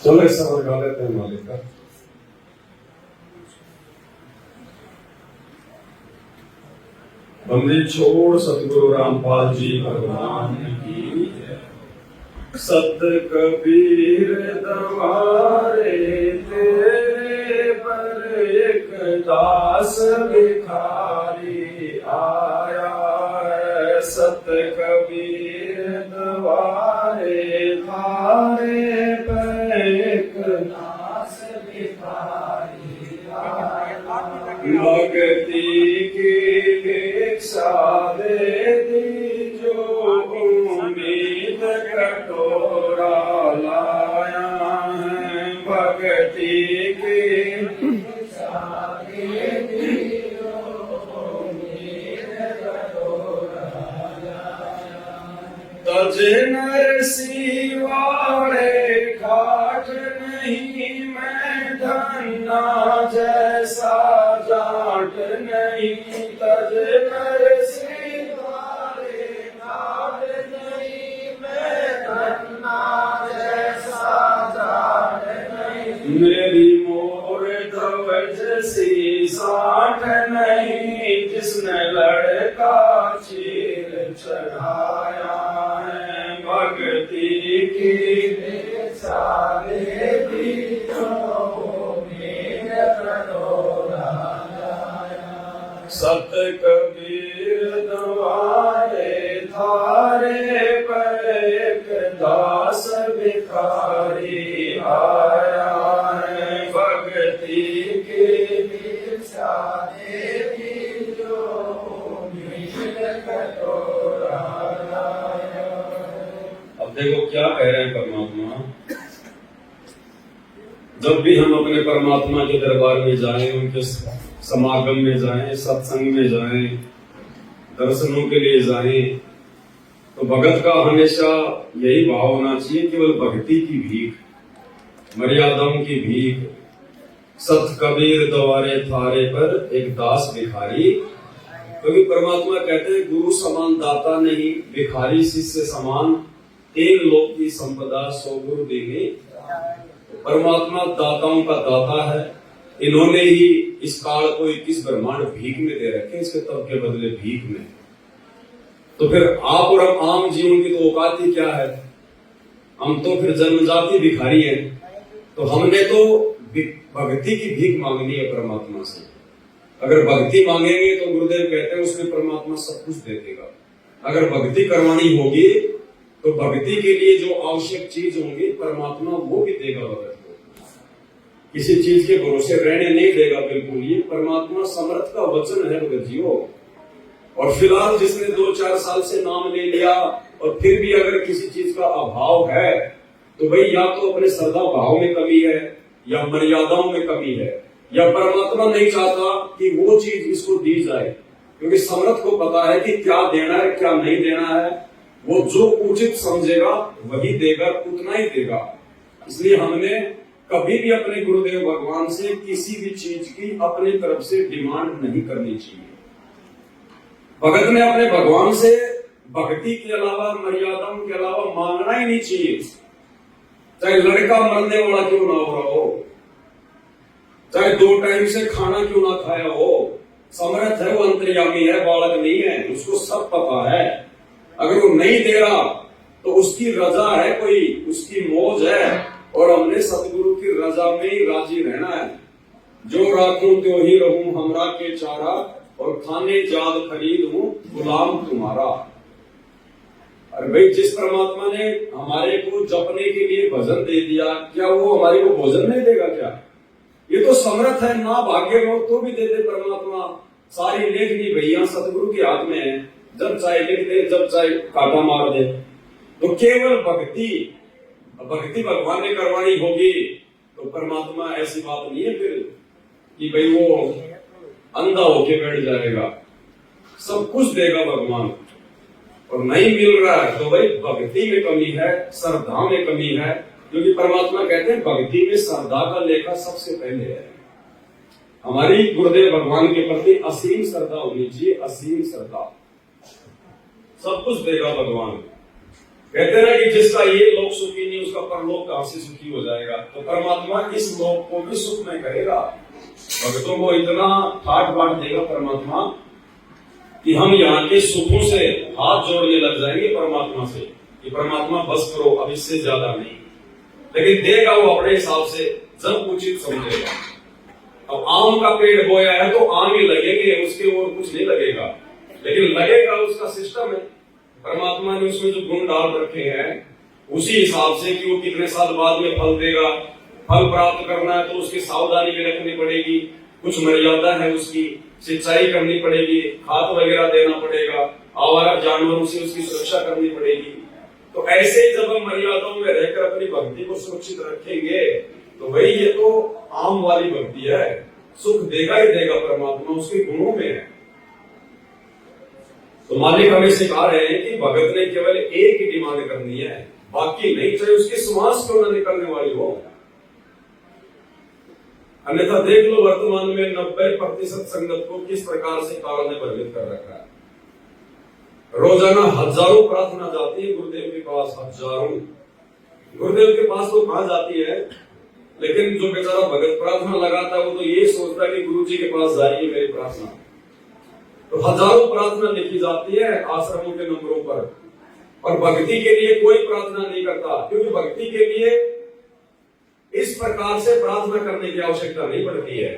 चलो ऐसा और गा लेते हैं मालिक का। बंदी छोड़ सतगुरु रामपाल जी भगवान की जय। सत कबीर दवारे तेरे पर एक दास भिखारी आया है। सत कबीर दवारे थारे पर एक दास भिखारी आया। भक्ति की भिक्षा दे दी जो उम्मीद कटोरा लाया है। भक्ति की भिक्षा दे दी जो उम्मीद कटोरा लाया। तज नरसी वाले खाट नहीं मैं धन्ना जैसा जाट नहीं। तज नरसी वाले खाट नहीं मैं धन्ना जैसा जाट नहीं। मेरी मोर ध्वज सी साठ नहीं जिसने लड़का चीर चढ़ाया है। भक्ति की भिक्षा दे दी जो उम्मीद कटोरा लाया। सत कबीर दवारे थारे पर एक दास भिखारी आया है। भक्ति की भिक्षा दे दी जो उम्मीद कटोरा लाया। अब देखो क्या कह रहे हैं परमात्मा। जब भी हम अपने परमात्मा के दरबार में जाएं, उनके समागम में जाएं, सत्संग में जाएं, दर्शनों के लिए जाएं, तो भगत का हमेशा यही भाव होना चाहिए, केवल भक्ति की भीख, मर्यादाओं की भीख। सत कबीर द्वारे थारे पर एक दास भिखारी। क्योंकि परमात्मा कहते हैं गुरु समान दाता नहीं, भिखारी शिष्य समान। 3 लोक की संपदा 100 गुरु देंगे। परमात्मा दाताओं का दाता है। इन्होंने ही इस काल को 21 ब्रह्मांड भीख में दे रखे, इसके तब के बदले भीख में। तो फिर आप और हम आम जीवन की तो औकात ही क्या है। हम तो फिर जन्मजाति भिखारी हैं। तो हमने तो भक्ति की भीख मांगनी है परमात्मा से। अगर भक्ति मांगेंगे तो गुरुदेव कहते हैं उसमें परमात्मा सब कुछ दे देगा। अगर भक्ति करवानी होगी तो भक्ति के लिए जो आवश्यक चीज होंगी परमात्मा वो भी देगा। भगत को किसी चीज के भरोसे रहने नहीं देगा बिल्कुल। ये परमात्मा समर्थ का वचन है भगत जीओ। और फिलहाल जिसने 2-4 साल से नाम ले लिया और फिर भी अगर किसी चीज का अभाव है तो भाई या तो अपने श्रद्धा भाव में कमी है या मर्यादाओं में कमी है या परमात्मा नहीं चाहता कि वो चीज इसको दी जाए। क्योंकि समर्थ को पता है कि क्या देना है क्या नहीं देना है। वो जो उचित समझेगा वही देगा, उतना ही देगा। इसलिए हमने कभी भी अपने गुरुदेव भगवान से किसी भी चीज की अपनी तरफ से डिमांड नहीं करनी चाहिए। भगत ने अपने भगवान से भक्ति के अलावा मर्यादाओं के अलावा मांगना ही नहीं चाहिए। चाहे लड़का मरने वाला क्यों ना हो रहा हो, चाहे 2 टाइम से खाना क्यों ना खाया हो, समर्थ है, वो अंतर्यामी है, बालक नहीं है, उसको सब पता है। अगर वो नहीं दे रहा तो उसकी रजा है, कोई उसकी मौज है। और हमने सतगुरु की रजा में ही राजी रहना है। जो राखूं त्यों ही रहूं हमरा के चारा, और खाने जाद खरीद हूं गुलाम तुम्हारा। अरे भाई जिस परमात्मा ने हमारे को जपने के लिए भजन दे दिया, क्या वो हमारे को भोजन नहीं देगा क्या? ये तो समर्थ है ना। भाग्य हो तो भी दे दे परमात्मा। सारी लेखनी भैया सतगुरु के हाथ में है। जब चाहे लिख दे, जब चाहे काटा मार दे। तो केवल भक्ति भगवान ने करवानी होगी तो परमात्मा ऐसी बात नहीं है फिर कि भाई वो अंधा होके बैठ जाएगा। सब कुछ देगा भगवान। और नहीं मिल रहा है तो भाई भक्ति में कमी है, श्रद्धा में कमी है। क्योंकि परमात्मा कहते हैं भक्ति में श्रद्धा का लेखा सबसे पहले है। हमारी गुरुदेव भगवान के प्रति असीम श्रद्धा होनी चाहिए, असीम श्रद्धा। सब कुछ देगा भगवान। कहते हैं ना कि जिसका ये लोक सुखी नहीं उसका परलोक कहां से सुखी हो जाएगा। तो परमात्मा इस लोक को भी सुख में करेगा। भक्तों को इतना ठाट बाट देगा परमात्मा कि हम यहाँ के सुखों से हाथ जोड़ने लग जाएंगे परमात्मा से कि परमात्मा बस करो, अब इससे ज्यादा नहीं। लेकिन देगा वो अपने हिसाब से, जब उचित समझेगा। अब आम का पेड़ बोया है तो आम ही लगेंगे, उसके और कुछ नहीं लगेगा, लेकिन लगेगा उसका सिस्टम है। परमात्मा ने उसमें जो गुण डाल रखे हैं उसी हिसाब से कि वो कितने साल बाद में फल देगा। फल प्राप्त करना है तो उसकी सावधानी भी रखनी पड़ेगी, कुछ मर्यादा है, उसकी सिंचाई करनी पड़ेगी, खाद वगैरह देना पड़ेगा, आवारा जानवरों से उसकी सुरक्षा करनी पड़ेगी। तो ऐसे ही जब हम मर्यादाओं में रहकर अपनी भक्ति को सुरक्षित रखेंगे तो भाई ये तो आम वाली भक्ति है, सुख देगा ही देगा परमात्मा, उसके गुणों में है। तो मालिक हमें सिखा रहे हैं कि भगत ने केवल एक ही डिमांड करनी है, बाकी नहीं, चाहे उसकी श्वास क्यों न निकलने वाली हो। अन्यथा देख लो वर्तमान में 90% संगत को किस प्रकार से काल ने प्रभावित कर रखा है। रोजाना हजारों प्रार्थना जाती है गुरुदेव के पास, हजारों। गुरुदेव के पास तो कहां जाती है, लेकिन जो बेचारा भगत प्रार्थना लगाता है वो तो ये सोचता है कि गुरु जी के पास जाइए मेरी प्रार्थना। तो हजारों प्रार्थना लिखी जाती है आश्रमों के नंबरों पर, और भक्ति के लिए कोई प्रार्थना नहीं करता, क्योंकि भक्ति के लिए इस प्रकार से प्रार्थना करने की आवश्यकता नहीं पड़ती है।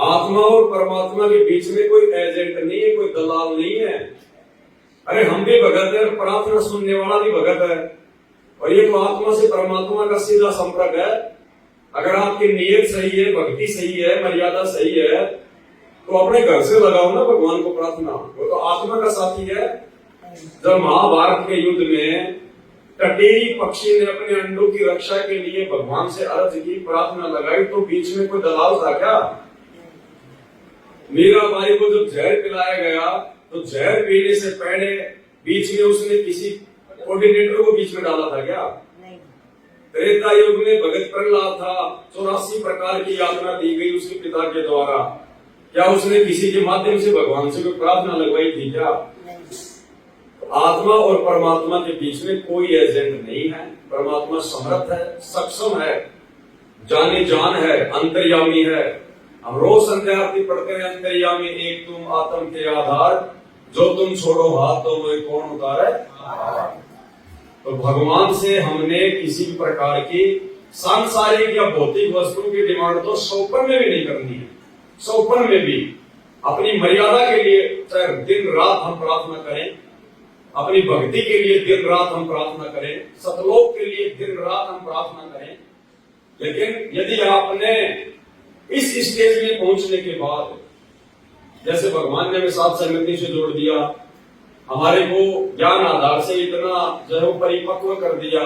आत्मा और परमात्मा के बीच में कोई एजेंट नहीं है, कोई दलाल नहीं है। अरे हम भी भगत है, प्रार्थना सुनने वाला भी भगत है, और ये तो आत्मा से परमात्मा का सीधा संपर्क है। अगर आपकी नीयत सही है, भक्ति सही है, मर्यादा सही है, तो अपने घर से लगाओ ना भगवान को प्रार्थना, वो तो आत्मा का साथी है। जब महाभारत के युद्ध में टटेरी पक्षी ने अपने अंडों की रक्षा के लिए भगवान से अर्ज की, प्रार्थना लगाई, तो बीच में कोई दलाल था क्या? मीराबाई को जब जहर पिलाया गया तो जहर पीने से पहले बीच में उसने किसी कोऑर्डिनेटर को बीच में डाला था क्या? त्रेता युग में भगत प्रहलाद था, 84 प्रकार की यातना दी गई उसके पिता के द्वारा, क्या उसने किसी के माध्यम से भगवान से कोई प्रार्थना लगवाई थी क्या? आत्मा और परमात्मा के बीच में कोई एजेंट नहीं है। परमात्मा समर्थ है, सक्षम है, जाने जान है, अंतर्यामी है। हम रोज संध्या आरती पढ़ते हैं, अंतर्यामी एक तुम आत्म के आधार, जो तुम छोड़ो हाथ तो वही कौन उतारे। तो भगवान से हमने किसी भी प्रकार की सांसारिक या भौतिक वस्तुओं की डिमांड तो सौपन में भी नहीं करनी है। सौपन में भी अपनी मर्यादा के लिए चाहे दिन रात हम प्रार्थना करें, अपनी भक्ति के लिए दिन रात हम प्रार्थना करें, सतलोक के लिए दिन रात हम प्रार्थना करें। लेकिन यदि आपने इस स्टेज में पहुंचने के बाद, जैसे भगवान ने हमें साथ संगति से जोड़ दिया, हमारे को ज्ञान आधार से इतना जो है परिपक्व कर दिया,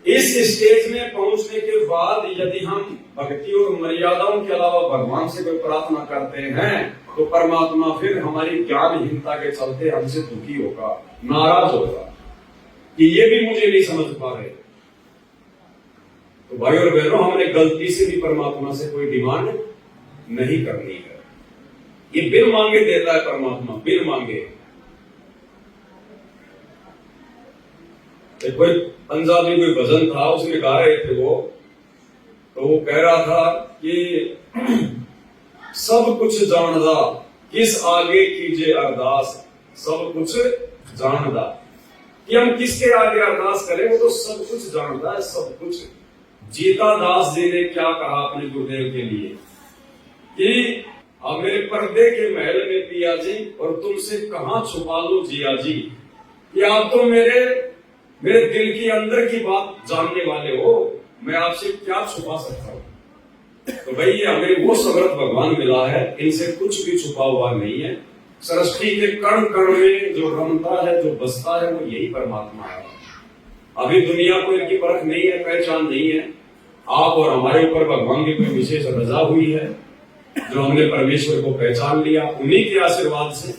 इस स्टेज में पहुंचने के बाद यदि हम भक्ति और मर्यादाओं के अलावा भगवान से कोई प्रार्थना करते हैं तो परमात्मा फिर हमारी ज्ञानहीनता के चलते हमसे दुखी होगा, नाराज होगा कि ये भी मुझे नहीं समझ पा रहे। तो भाई और बहनों, हमने गलती से भी परमात्मा से कोई डिमांड नहीं करनी है। ये बिन मांगे देता है परमात्मा, बिन मांगे। कोई पंजाबी कोई भजन था, उसमें गा रहे थे वो, तो वो कह रहा था कि सब कुछ जानदा किस आगे कीजिए अरदास, सब कुछ जानदा, कि हम किसके आगे अरदास करें, वो तो सब कुछ जानता है, सब कुछ। जीता दास जी ने क्या कहा अपने गुरुदेव के लिए कि अब मेरे पर्दे के महल में पिया जी, और तुमसे कहां छुपा लूं जिया जी, कि आप तो मेरे दिल की अंदर की बात जानने वाले हो, मैं आपसे क्या छुपा सकता हूं। तो भाई हमें वो समर्थ भगवान मिला है, इनसे कुछ भी छुपा हुआ नहीं है। सृष्टि के कण कण में जो रमता है, जो बसता है, वो यही परमात्मा है। अभी दुनिया को इनकी परख नहीं है, पहचान नहीं है। आप और हमारे ऊपर भगवान की कोई विशेष रजा हुई है, जो हमने परमेश्वर को पहचान लिया उन्हीं के आशीर्वाद से,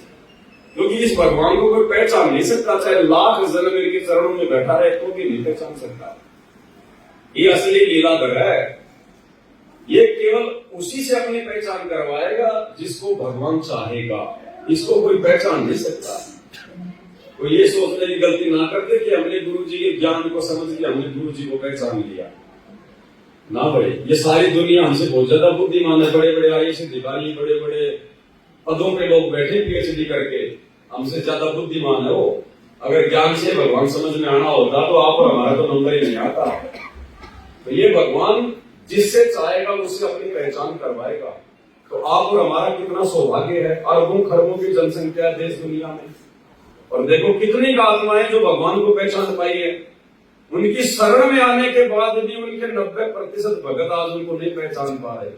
क्योंकि इस भगवान को कोई पहचान नहीं सकता, चाहे लाख जन्म इनके चरणों में बैठा रहे तो भी नहीं पहचान सकता। ये असली लीलाधर है। ये केवल उसी से अपनी पहचान करवाएगा जिसको भगवान चाहेगा, इसको कोई पहचान नहीं सकता। वो ये सोचने की गलती ना करते कि हमने गुरु जी के ज्ञान को समझ लिया, हमने गुरु जी को पहचान लिया। ना भाई, ये सारी दुनिया हमसे बहुत ज्यादा बुद्धिमान है। बड़े बड़े आईएएस अधिकारी, बड़े बड़े पदों पे लोग बैठे पीएचडी करके, हमसे ज्यादा बुद्धिमान है वो। अगर ज्ञान से भगवान समझ में आना होता तो आप और हमारा तो नंबर ही नहीं आता। तो ये भगवान जिससे चाहेगा उससे अपनी पहचान करवाएगा। तो आप और हमारा कितना सौभाग्य है। अरबों खरबों की जनसंख्या देश दुनिया में, और देखो कितनी आत्माएं जो भगवान को पहचान पाई है। उनकी शरण में आने के बाद भी उनके 90% भगत आज उनको नहीं पहचान पा रहे।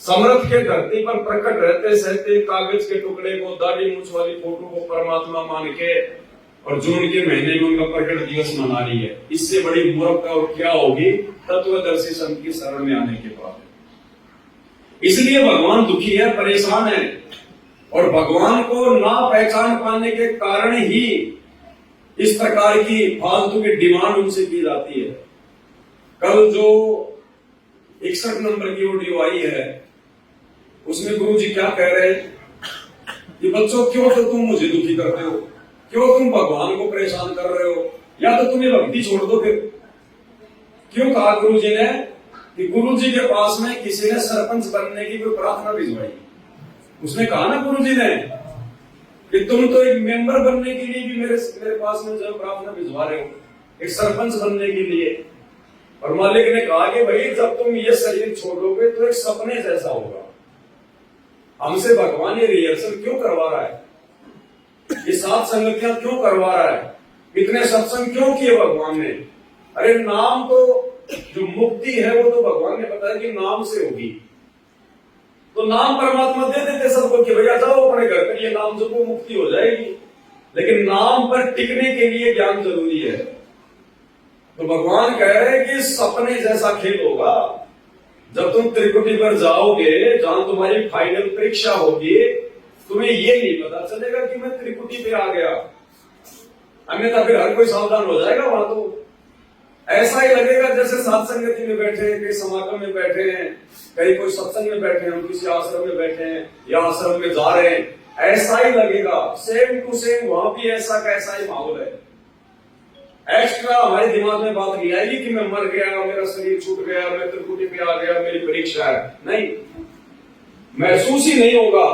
समर्थ के धरती पर प्रकट रहते सहते कागज के टुकड़े को, दाढ़ी मूछ वाली फोटो को परमात्मा मान के, और जून के महीने में उनका प्रकट दिवस मना रही है। इससे बड़ी मूर्खता और क्या होगी तत्वदर्शी संत की शरण में आने के बाद। इसलिए भगवान दुखी है, परेशान है, और भगवान को ना पहचान पाने के कारण ही इस प्रकार की फालतू की डिमांड उनसे की जाती है। कल जो 61 नंबर की ऑडियो आई है उसमें गुरु जी क्या कह रहे हैं कि बच्चों क्यों तो तुम मुझे दुखी करते हो, क्यों तुम भगवान को परेशान कर रहे हो, या तो तुम्हें भक्ति छोड़ दो फिर। क्यों कहा गुरु जी ने कि गुरु जी के पास में किसी ने सरपंच बनने की कोई प्रार्थना भिजवाई। उसने कहा ना गुरु जी ने कि तुम तो एक मेंबर बनने के लिए भी मेरे पास में जो प्रार्थना भिजवा रहे हो, एक सरपंच बनने के लिए। और मालिक ने कहा कि भाई जब तुम ये शरीर छोड़ोगे तो एक सपने जैसा होगा। हमसे भगवान ये रिहर्सल क्यों करवा रहा है, ये सात संगतियां क्यों करवा रहा है, इतने सत्संग क्यों किए भगवान ने। अरे नाम तो जो मुक्ति है वो तो भगवान ने बताया कि नाम से होगी। तो नाम परमात्मा दे देते सबको कि भैया जाओ अपने घर पर, ये नाम जब वो मुक्ति हो जाएगी। लेकिन नाम पर टिकने के लिए ज्ञान जरूरी है। तो भगवान कह रहे हैं कि सपने जैसा खेल होगा। जब तुम त्रिकुटी पर जाओगे, जहां तुम्हारी फाइनल परीक्षा होगी, तुम्हें ये नहीं पता चलेगा कि मैं त्रिकुटी पे आ गया। अन्यथा फिर हर कोई सावधान हो जाएगा वहां। तो ऐसा ही लगेगा जैसे सात संगति में बैठे हैं, कई समागम में बैठे हैं, कहीं कोई सत्संग में बैठे हैं, किसी आश्रम में बैठे हैं या आश्रम में जा रहे हैं, ऐसा ही लगेगा। सेम टू सेम वहां भी ऐसा का ऐसा ही माहौल है। एक्स्ट्रा हमारे दिमाग में बात नहीं आएगी कि मैं मर गया, मेरा शरीर छूट गया, मैं त्रिकुटी पे आ गया, मेरी परीक्षा है। नहीं, महसूस ही नहीं होगा।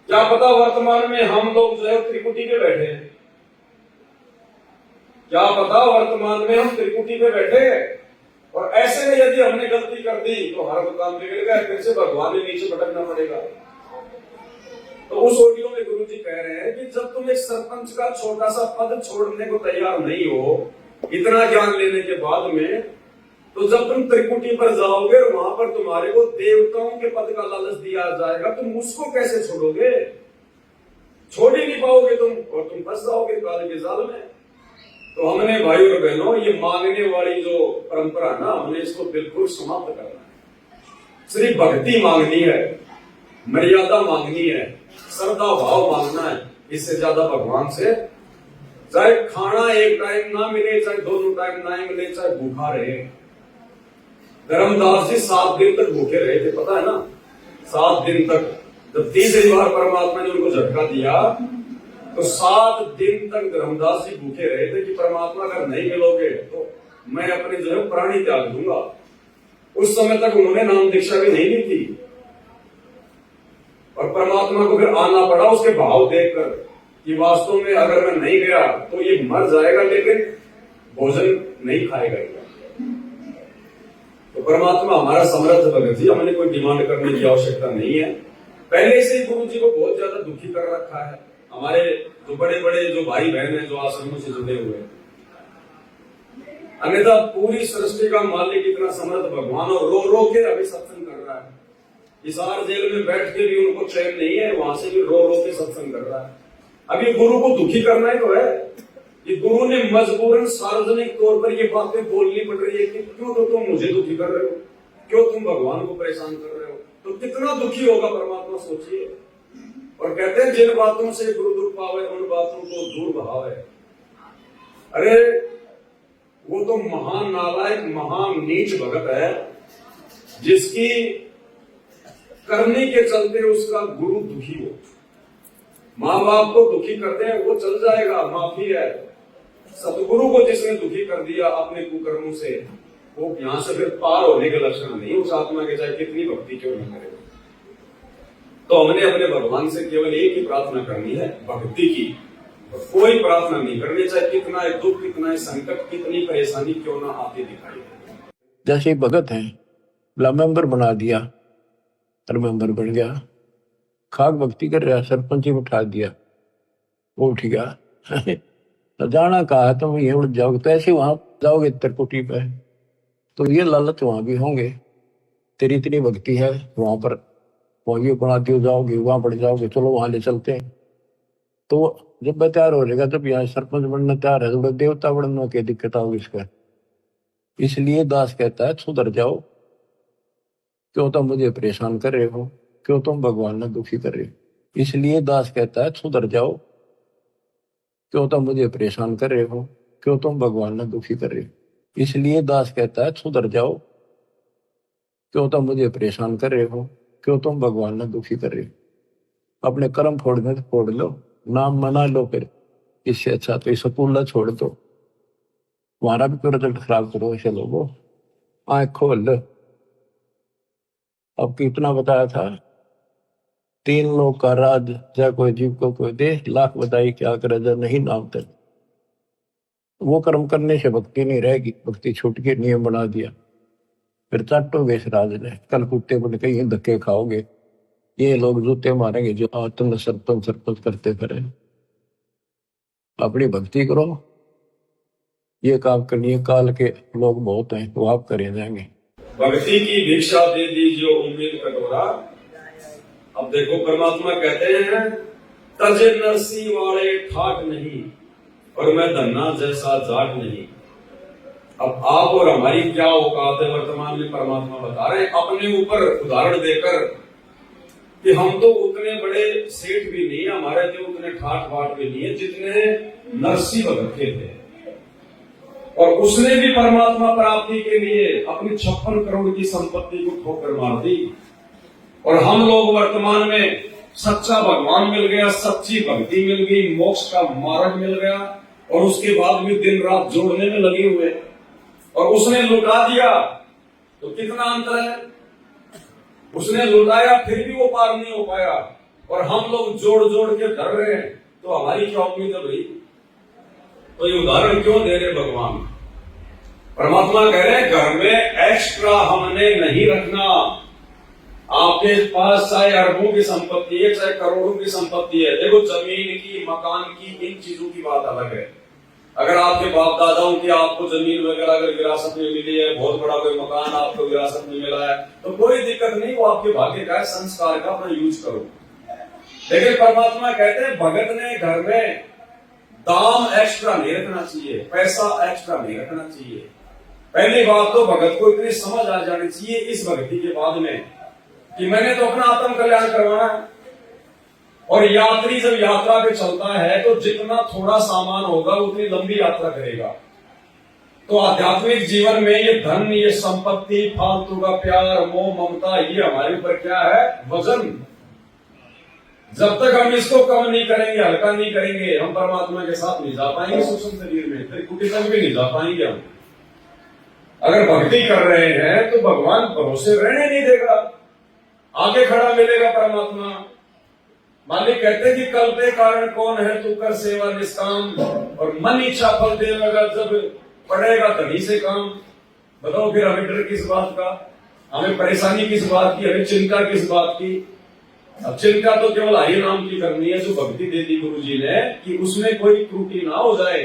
क्या पता वर्तमान में हम लोग जो है त्रिकुटी पे बैठे हैं, क्या पता वर्तमान में हम त्रिकुटी पे बैठे हैं। और ऐसे में यदि हमने गलती कर दी तो हर काम बिगड़ गया, फिर से भगवान ने नीचे भटकना पड़ेगा। तो उस ऑडियो में गुरु जी कह रहे हैं कि जब तुम एक सरपंच का छोटा सा पद छोड़ने को तैयार नहीं हो, इतना ज्ञान लेने के बाद में, तो जब तुम त्रिकुटी पर जाओगे और वहां पर तुम्हारे को देवताओं के पद का लालच दिया जाएगा, तुम उसको कैसे छोड़ोगे? छोड़ ही नहीं पाओगे तुम, और तुम फंस जाओगे काल के जाल में। तो हमने भाई और बहनों ये मांगने वाली जो परंपरा ना, हमने इसको बिल्कुल समाप्त करना है। सिर्फ भक्ति मांगनी है, मर्यादा मांगनी है, श्रद्धा भाव मांगना है। इससे ज्यादा भगवान से चाहे खाना एक टाइम ना मिले, चाहे दोनों टाइम ना मिले, चाहे भूखा रहे। धर्मदास जी 7 दिन तक भूखे रहे थे, पता है ना? 7 दिन तक। जब तीसरी बार परमात्मा ने उनको झटका दिया तो 7 दिन तक धर्मदास जी भूखे रहे थे कि परमात्मा अगर नहीं मिलोगे तो मैं अपने जो है प्राणी त्याग दूंगा। उस समय तक उन्होंने नाम दीक्षा भी नहीं ली थी, और परमात्मा को फिर आना पड़ा उसके भाव देखकर कि वास्तव में अगर मैं नहीं गया तो ये मर जाएगा, लेकिन भोजन नहीं खाएगा। तो परमात्मा हमारा समर्थ भगत जी, हमने कोई डिमांड करने की आवश्यकता नहीं है। पहले से ही गुरु जी को बहुत ज्यादा दुखी कर रखा है। हमारे जो बड़े बड़े जो भाई बहन हैं जो आश्रमों से जुड़े हुए हैं, अन्यथा पूरी सृष्टि का मालिक इतना समर्थ भगवान और रो रो के अभी सत्संग कर रहा है। हिसार जेल में बैठ के भी उनको चैन नहीं है, वहां से भी रो रो के सत्संग कर रहा है। अभी गुरु को दुखी करना ही तो है। ये गुरु ने मजबूरन सार्वजनिक तौर पर ये बातें बोलनी पड़ रही है कि क्यों तो तुम मुझे दुखी कर रहे हो, क्यों तुम भगवान को परेशान कर रहे हो। तो कितना दुखी होगा परमात्मा, सोचिए। और कहते हैं जिन बातों से गुरु दुख पावे उन बातों को दूर बहावे। अरे वो तो महान नालायक, महान नीच भगत है जिसकी करने के चलते उसका गुरु दुखी हो। माँ बाप को दुखी करते हैं वो चल जाएगा, माफी है। सतगुरु को जिसने दुखी कर दिया अपने कुकर्मों से, वो यहां से फिर पार होने के लक्षण नहीं उस आत्मा के, चाहे कितनी भक्ति क्यों न करे। तो हमने अपने भगवान से केवल एक ही प्रार्थना करनी है, भक्ति की। कोई प्रार्थना नहीं करनी, चाहे कितना है दुख, कितना है संकट, कितनी परेशानी क्यों ना आती दिखाई दे। जैसे भगत है, मेंबर बना दिया और मेंबर बन गया, खाक भक्ति कर रहा, सरपंच ही उठा दिया, वो उठ गया। तो जाना कहा तुम ये उड़ जाओगे, तो ऐसे वहां जाओगे त्रिकुटी पे, तो ये लालच वहां भी होंगे। तेरी इतनी भक्ति है वहां पर, वहां ये बनाती हो जाओगे, वहां पड़ जाओगे, चलो वहां ले चलते हैं। तो जब मैं तैयार हो जाएगा, जब यहाँ सरपंच बनना तैयार है, तो देवता बनना क्या दिक्कत आओगी इसका। इसलिए दास कहता है सुधर जाओ, क्यों तुम मुझे परेशान कर रहे हो, क्यों तुम भगवान ने दुखी कर रहे हो। इसलिए दास कहता है सुधर जाओ, क्यों तुम मुझे परेशान कर रहे हो, क्यों तुम भगवान ने दुखी कर रहे हो। इसलिए दास कहता है सुधर जाओ, क्यों तुम मुझे परेशान कर रहे हो, क्यों तुम भगवान ने दुखी कर रहे हो। अपने कर्म फोड़ने तो फोड़ लो, नाम मना लो, फिर इससे अच्छा तो इस स्कूल छोड़ दो, तुम्हारा भी रिजल्ट खराब करो। ऐसे लोगों आंख खोल लो। अब कितना बताया था, 3 लोग का राज, जय कोई जीव को कोई दे, लाख बताई क्या करे जब नहीं नाम तक। वो कर्म करने से भक्ति नहीं रहेगी, भक्ति छूट के नियम बना दिया, फिर चाटोगे इस राज ने, कल कुत्ते बन के ये धक्के खाओगे, ये लोग जूते मारेंगे जो तुम सरपंच सरपंच करते फिरे। अपनी भक्ति करो, ये काम करनी, काल के लोग बहुत हैं वो आप करे जाएंगे। भक्ति की भिक्षा दे दी जो उम्मीद कटोरा। अब देखो परमात्मा कहते हैं तजे नरसी वाले ठाट नहीं, और मैं धन्ना जैसा जाट नहीं। अब आप और हमारी क्या औकात है, वर्तमान में परमात्मा बता रहे हैं अपने ऊपर उदाहरण देकर कि हम तो उतने बड़े सेठ भी नहीं, हमारे तो उतने ठाट बाट भी नहीं है जितने नरसी भगत के थे। और उसने भी परमात्मा प्राप्ति के लिए अपनी 56 करोड़ की संपत्ति को ठोकर मार दी। और हम लोग वर्तमान में सच्चा भगवान मिल गया, सच्ची भक्ति मिल गई, मोक्ष का मार्ग मिल गया, और उसके बाद भी दिन रात जोड़ने में लगे हुए, और उसने लुटा दिया। तो कितना अंतर है, उसने लुटाया फिर भी वो पार नहीं हो पाया, और हम लोग जोड़ जोड़ के धर रहे हैं। तो हमारी क्या उम्मीद है भाई। तो ये उदाहरण क्यों दे रहे भगवान। परमात्मा कह रहे हैं घर में एक्स्ट्रा हमने नहीं रखना। आपके पास चाहे अरबों की संपत्ति है, चाहे करोड़ों की संपत्ति है, देखो जमीन की, मकान की, इन चीजों की बात अलग है। अगर आपके बाप दादाओं की आपको जमीन वगैरह अगर विरासत में मिली है, बहुत बड़ा कोई मकान आपको विरासत में मिला है, तो कोई दिक्कत नहीं, वो आपके भाग्य का है, संस्कार का, अपना यूज करो। लेकिन परमात्मा कहते हैं भगत ने घर में दाम एक्स्ट्रा नहीं रखना चाहिए, पैसा एक्स्ट्रा नहीं रखना चाहिए। पहली बात तो भगत को इतनी समझ आ जानी चाहिए इस भक्ति के बाद में कि मैंने तो अपना आत्म कल्याण करवाना है। और यात्री जब यात्रा पे चलता है तो जितना थोड़ा सामान होगा उतनी लंबी यात्रा करेगा। तो आध्यात्मिक जीवन में ये धन, ये संपत्ति, फालतू का प्यार, मोह, ममता, ये हमारे ऊपर क्या है, वजन। जब तक हम इसको कम नहीं करेंगे, हल्का नहीं करेंगे, हम परमात्मा के साथ नहीं जा पाएंगे सूक्ष्म शरीर में, त्रिकुटी तक भी नहीं जा पाएंगे हम। अगर भक्ति कर रहे हैं तो भगवान भरोसे रहने नहीं देगा, आगे खड़ा मिलेगा परमात्मा। मालिक कहते कि कल पे कारण कौन है, तू कर सेवा निष्काम, और मन इच्छा फल देगा जब पड़ेगा धनी से काम। बताओ फिर हमें डर किस बात का, हमें परेशानी किस बात की, हमें चिंता किस बात की। अब चिंता तो केवल हरि नाम की करनी है, जो भक्ति दे दी गुरु जी ने, कि उसमें कोई त्रुटि ना हो जाए,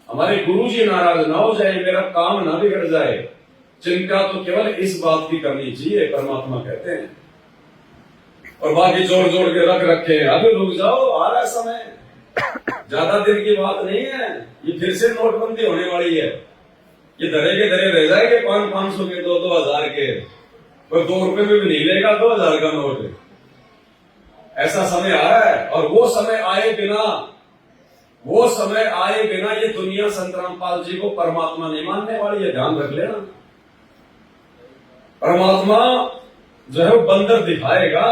हमारे गुरु जी नाराज ना हो जाए, मेरा काम ना बिगड़ जाए। चिंता तो केवल इस बात की करनी चाहिए, परमात्मा कहते हैं। और बाकी जोड़ जोड़ के रख रखे हैं, अभी रुक जाओ, आ रहा है समय, ज्यादा दिन की बात नहीं है। ये फिर से नोटबंदी होने वाली है, ये धरे के धरे रह जाएंगे 500 के, 2-2 हजार के, और 2 रुपए में भी नहीं लेगा 2000 का नोट। ऐसा समय आ रहा है, और वो समय आए बिना ये दुनिया संत रामपाल जी को परमात्मा नहीं मानने वाली है, ध्यान रख लेना। परमात्मा जो है वो बंदर दिखाएगा,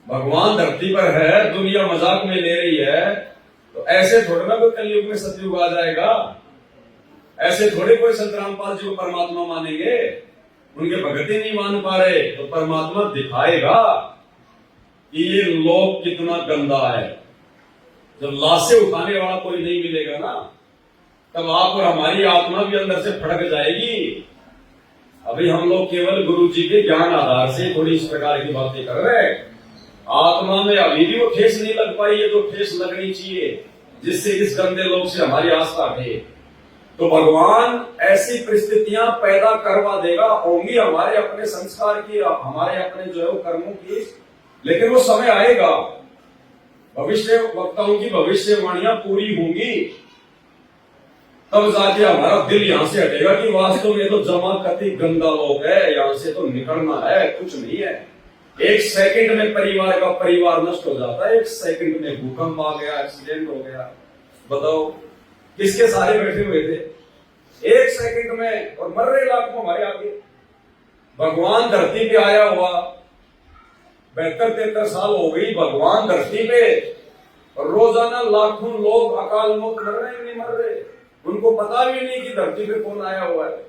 भगवान धरती पर है, दुनिया मजाक में ले रही है, तो ऐसे थोड़े ना कोई कलयुग में सतयुग आ जाएगा। ऐसे थोड़े कोई संत रामपाल जी को परमात्मा मानेंगे। उनके भगत ही नहीं मान पा रहे, तो परमात्मा दिखाएगा कि ये लोक कितना गंदा है। जब लाशें उठाने वाला कोई नहीं मिलेगा ना, तब आप और हमारी आत्मा भी अंदर से फटक जाएगी। अभी हम लोग केवल गुरु जी के ज्ञान आधार से थोड़ी इस प्रकार की बातें कर रहे हैं। आत्मा में अभी भी वो ठेस नहीं लग पाई है, जो ठेस लगनी चाहिए, जिससे इस गंदे लोग से हमारी आस्था है। तो भगवान ऐसी परिस्थितियां पैदा करवा देगा, होंगी हमारे अपने संस्कार की, हमारे अपने जो है वो कर्मों की, लेकिन वो समय आएगा, भविष्य वक्ताओं की भविष्यवाणियां पूरी होंगी, तब जाके हमारा दिल यहां से हटेगा कि वास्तव में तो जमा कति गंदा लोग है, यहां से तो निकलना है, कुछ नहीं है। एक सेकंड में परिवार का परिवार नष्ट हो जाता है, एक सेकंड में भूकंप आ गया, एक्सीडेंट हो गया, बताओ किसके सारे बैठे हुए थे एक सेकंड में, और मर रहे लाखों हमारे आगे। भगवान धरती पे आया हुआ 72-73 साल हो गई, भगवान धरती पे, और रोजाना लाखों लोग अकाल मौत मर रहे हैं, नहीं मर रहे, उनको पता भी नहीं कि धरती पे कौन आया हुआ है।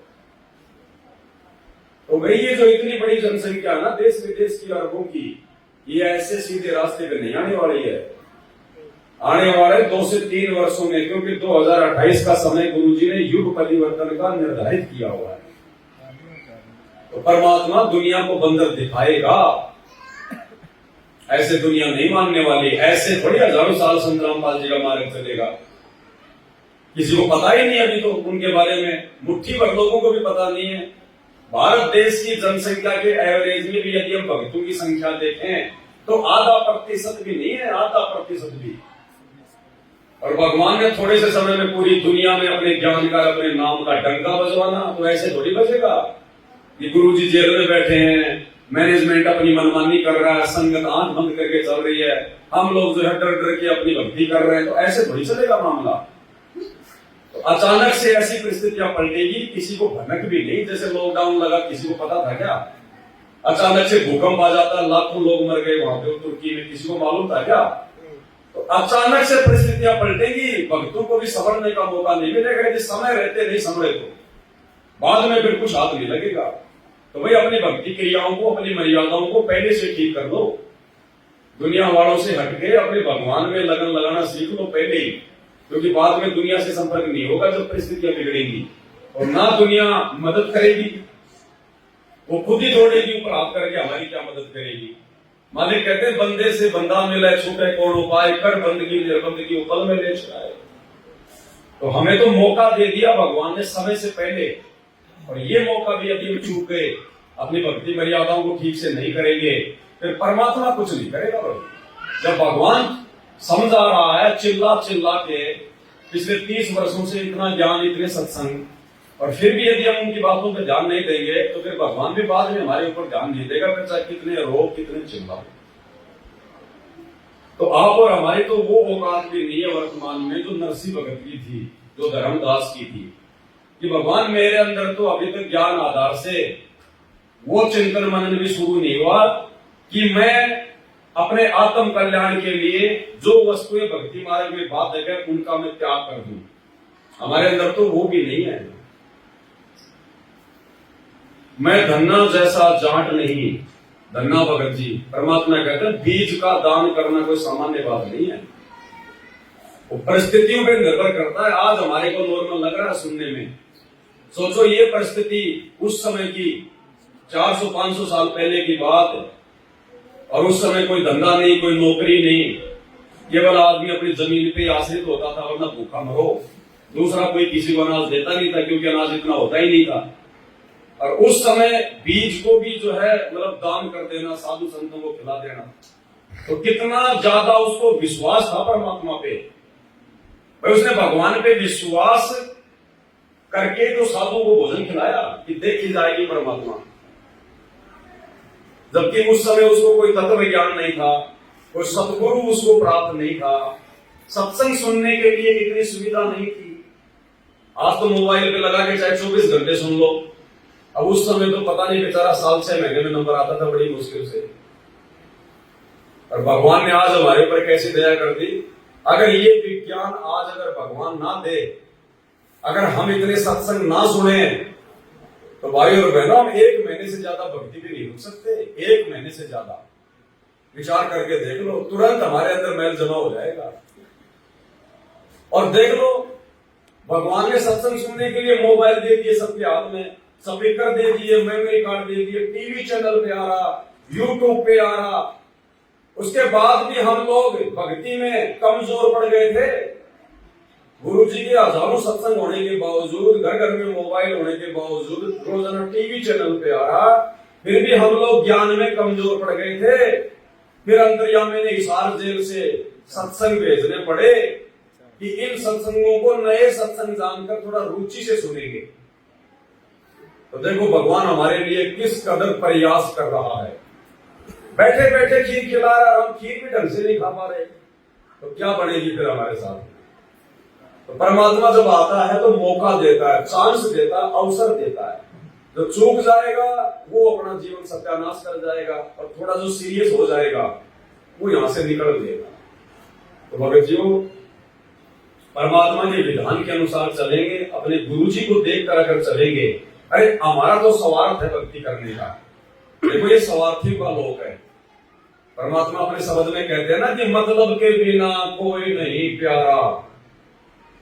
तो भाई ये जो इतनी बड़ी जनसंख्या है ना देश विदेश की अरबों की, ये ऐसे सीधे रास्ते पे नहीं आने वाली है। आने वाले 2 से 3 वर्षों में, क्योंकि 2028 का समय गुरुजी ने युग परिवर्तन का निर्धारित किया हुआ है, तो परमात्मा दुनिया को बंदर दिखाएगा। ऐसे दुनिया नहीं मानने वाली, ऐसे थोड़ी हजारों साल संत रामपाल जी का मार्ग चलेगा। किसी को पता ही नहीं अभी तो उनके बारे में, मुट्ठी भर लोगों को भी पता नहीं है। भारत देश की जनसंख्या के एवरेज में भी यदि हम भक्तों की संख्या देखें तो आधा प्रतिशत भी नहीं है, आधा प्रतिशत भी। और भगवान ने थोड़े से समय में पूरी दुनिया में अपने ज्ञान का, अपने नाम का डंका बजवाना, तो ऐसे थोड़ी बजेगा। ये गुरुजी जेल में बैठे हैं, मैनेजमेंट अपनी मनमानी कर रहा है, संगत आंख बंद करके चल रही है, हम लोग जो है डर डर के अपनी भक्ति कर रहे हैं, तो ऐसे थोड़ी चलेगा मामला। तो अचानक से ऐसी परिस्थितियां पलटेगी, किसी को भनक भी नहीं। जैसे लॉकडाउन लगा, किसी को पता था क्या? अचानक से भूकंप आ जाता, लाखों लोग मर गए वहां पे तुर्की में, किसी को मालूम था क्या? तो अचानक से परिस्थितियां पलटेगी, भक्तों को भी संभलने का मौका नहीं मिलेगा। यदि समय रहते नहीं संभले तो बाद में फिर कुछ हाथ नहीं लगेगा। तो भाई अपनी भक्ति क्रियाओं को, अपनी मर्यादाओं को पहले से ठीक कर लो। दुनिया वालों से हटके अपने भगवान में लगन लगाना सीख लो पहले ही, क्योंकि बाद में दुनिया से संपर्क नहीं होगा जब परिस्थितियां बिगड़ेंगी, और ना दुनिया मदद करेगी, वो खुद ही दौड़ेगी ऊपर हाथ करके, हमारी क्या मदद करेगी। मालिक कहते हैं बंदे से बंदा मिले, छूटे कौन उपाय, कर बंदगी निर्बंदगी पल में ले छुड़ाए। तो हमें तो मौका दे दिया भगवान ने समय से पहले, और ये मौका भी यदि हम चूक गए, अपनी भक्ति मर्यादाओं को ठीक से नहीं करेंगे, फिर परमात्मा कुछ नहीं करेगा। जब भगवान समझा रहा है चिल्ला चिल्ला के पिछले 30 वर्षों से इतना ज्ञान, इतने सत्संग, और फिर भी यदि हम उनकी बातों पर ध्यान नहीं देंगे, तो फिर भगवान भी बाद में हमारे ऊपर ध्यान नहीं देगा, फिर चाहे कितने रोग, कितने चिल्ला। तो आप और हमारी तो वो औकात भी नहीं है वर्तमान में जो नरसिंह भगत की थी, जो धर्मदास की थी, कि भगवान मेरे अंदर तो अभी तक ज्ञान आधार से वो चिंतन मनन भी शुरू नहीं हुआ कि मैं अपने आत्म कल्याण के लिए जो वस्तुएं भक्ति मार्ग में बाधक है उनका मैं त्याग कर दूं। हमारे अंदर तो वो भी नहीं है। मैं धन्ना जैसा जाट नहीं, धन्ना भगत जी परमात्मा कहते हैं बीज का दान करना कोई सामान्य बात नहीं है, वो परिस्थितियों पर निर्भर करता है। आज हमारे को नॉर्मल लग रहा है सुनने में, सोचो ये परिस्थिति उस समय की 400-500 साल पहले की बात, और उस समय कोई धंधा नहीं, कोई नौकरी नहीं, केवल आदमी अपनी जमीन पे आश्रित होता था, वरना भूखा मरो। दूसरा कोई किसी को अनाज देता नहीं था, क्योंकि अनाज इतना होता ही नहीं था। और उस समय बीज को भी जो है मतलब दान कर देना, साधु संतों को खिला देना, तो कितना ज्यादा उसको विश्वास था परमात्मा पे। भाई उसने भगवान पे विश्वास करके तो साधुओं को भोजन खिलाया कि देखी जाएगी परमात्मा। जबकि उस समय उसको कोई तत्व ज्ञान नहीं था, कोई सतगुरु उसको प्राप्त नहीं था, सत्संग सुनने के लिए इतनी सुविधा नहीं थी। आज तो मोबाइल पे लगा के चाहे 24 घंटे सुन लो। अब उस समय तो पता नहीं, बेचारा साल 6 महीने में नंबर आता था बड़ी मुश्किल से। और भगवान ने आज हमारे ऊपर कैसी दया कर दी। अगर ये विज्ञान आज अगर भगवान ना दे, अगर हम इतने सत्संग ना सुने, तो भाई और बहनों हम 1 महीने से ज्यादा भक्ति भी नहीं रुक सकते। 1 महीने से ज्यादा विचार करके देख लो, तुरंत हमारे अंदर मैल जमा हो जाएगा। और देख लो, भगवान ने सत्संग सुनने के लिए मोबाइल दे दिए सबके हाथ में, स्पीकर दे दिए, मेमोरी कार्ड दे दिए, टीवी चैनल पे आ रहा, यूट्यूब पे आ रहा। उसके बाद भी हम लोग भक्ति में कमजोर पड़ गए थे। गुरु जी के हजारों सत्संग होने के बावजूद, घर घर में मोबाइल होने के बावजूद, रोजाना टीवी चैनल पे आ रहा, फिर भी हम लोग ज्ञान में कमजोर पड़ गए थे। फिर अंतर्यामी ने हिसार जेल से सत्संग भेजने पड़े कि इन सत्संगों को नए सत्संग जानकर थोड़ा रुचि से सुनेंगे। तो देखो भगवान हमारे लिए किस कदर प्रयास कर रहा है। बैठे बैठे खीर खिला रहा, हम खीर भी ढंग से नहीं खा पा रहे, तो क्या बनेगी फिर हमारे साथ। तो परमात्मा जब आता है तो मौका देता है, चांस देता है, अवसर देता है। जो चूक जाएगा वो अपना जीवन सत्यानाश कर जाएगा, और थोड़ा जो सीरियस हो जाएगा वो यहां से निकल देगा। तो भगत जी परमात्मा के विधान के अनुसार चलेंगे, अपने गुरु जी को देखकर अगर चलेंगे। अरे हमारा तो स्वार्थ है भक्ति करने का। देखो ये स्वार्थी का लोक है। परमात्मा अपने शब्द में कहते हैं ना कि मतलब के बिना कोई नहीं प्यारा,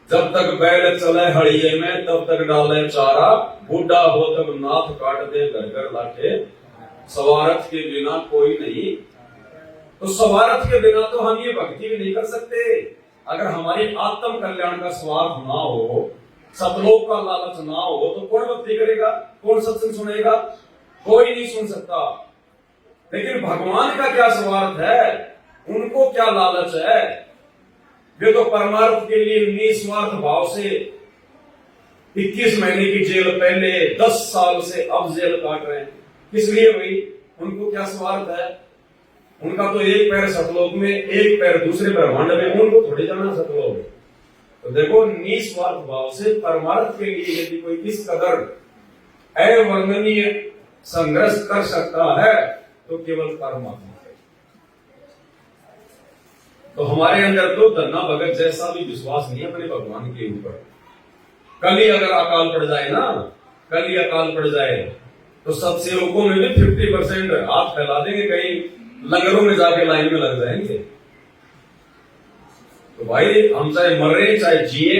जब तक बैल चले हड़िये में तब तक डाले चारा, बूढ़ा हो तब नाथ काट दे घर घर लाके, स्वार्थ के बिना कोई नहीं। तो स्वार्थ के बिना तो हम ये भक्ति भी नहीं कर सकते। अगर हमारी आत्म कल्याण का स्वार्थ ना हो, सतलोक का लालच ना हो, तो कौन भक्ति करेगा, कौन सत्संग सुनेगा? कोई नहीं सुन सकता। लेकिन भगवान का क्या स्वार्थ है, उनको क्या लालच है? वे तो परमार्थ के लिए निस्वार्थ भाव से 21 महीने की जेल पहले 10 साल से अब जेल काट रहे हैं। किस लिए हुई? उनको क्या स्वार्थ है? उनका तो एक पैर सतलोक में, एक पैर दूसरे ब्रह्मांड में, उनको थोड़ी जाना सतलोक। तो देखो निस्वार्थ भाव से परमार्थ के लिए यदि कोई इस कदर अवर्णनीय संघर्ष कर सकता है तो केवल परमात्मा है। तो हमारे अंदर तो धन्ना भगत जैसा भी विश्वास नहीं है अपने भगवान के ऊपर। कल ही अगर अकाल पड़ जाए ना, कल ही अकाल पड़ जाए तो सत्सेवकों में भी 50% हाथ फैला देंगे, कहीं लंगरों में जाके लाइन में लग जाएंगे। तो भाई हम चाहे मरे चाहे जिए,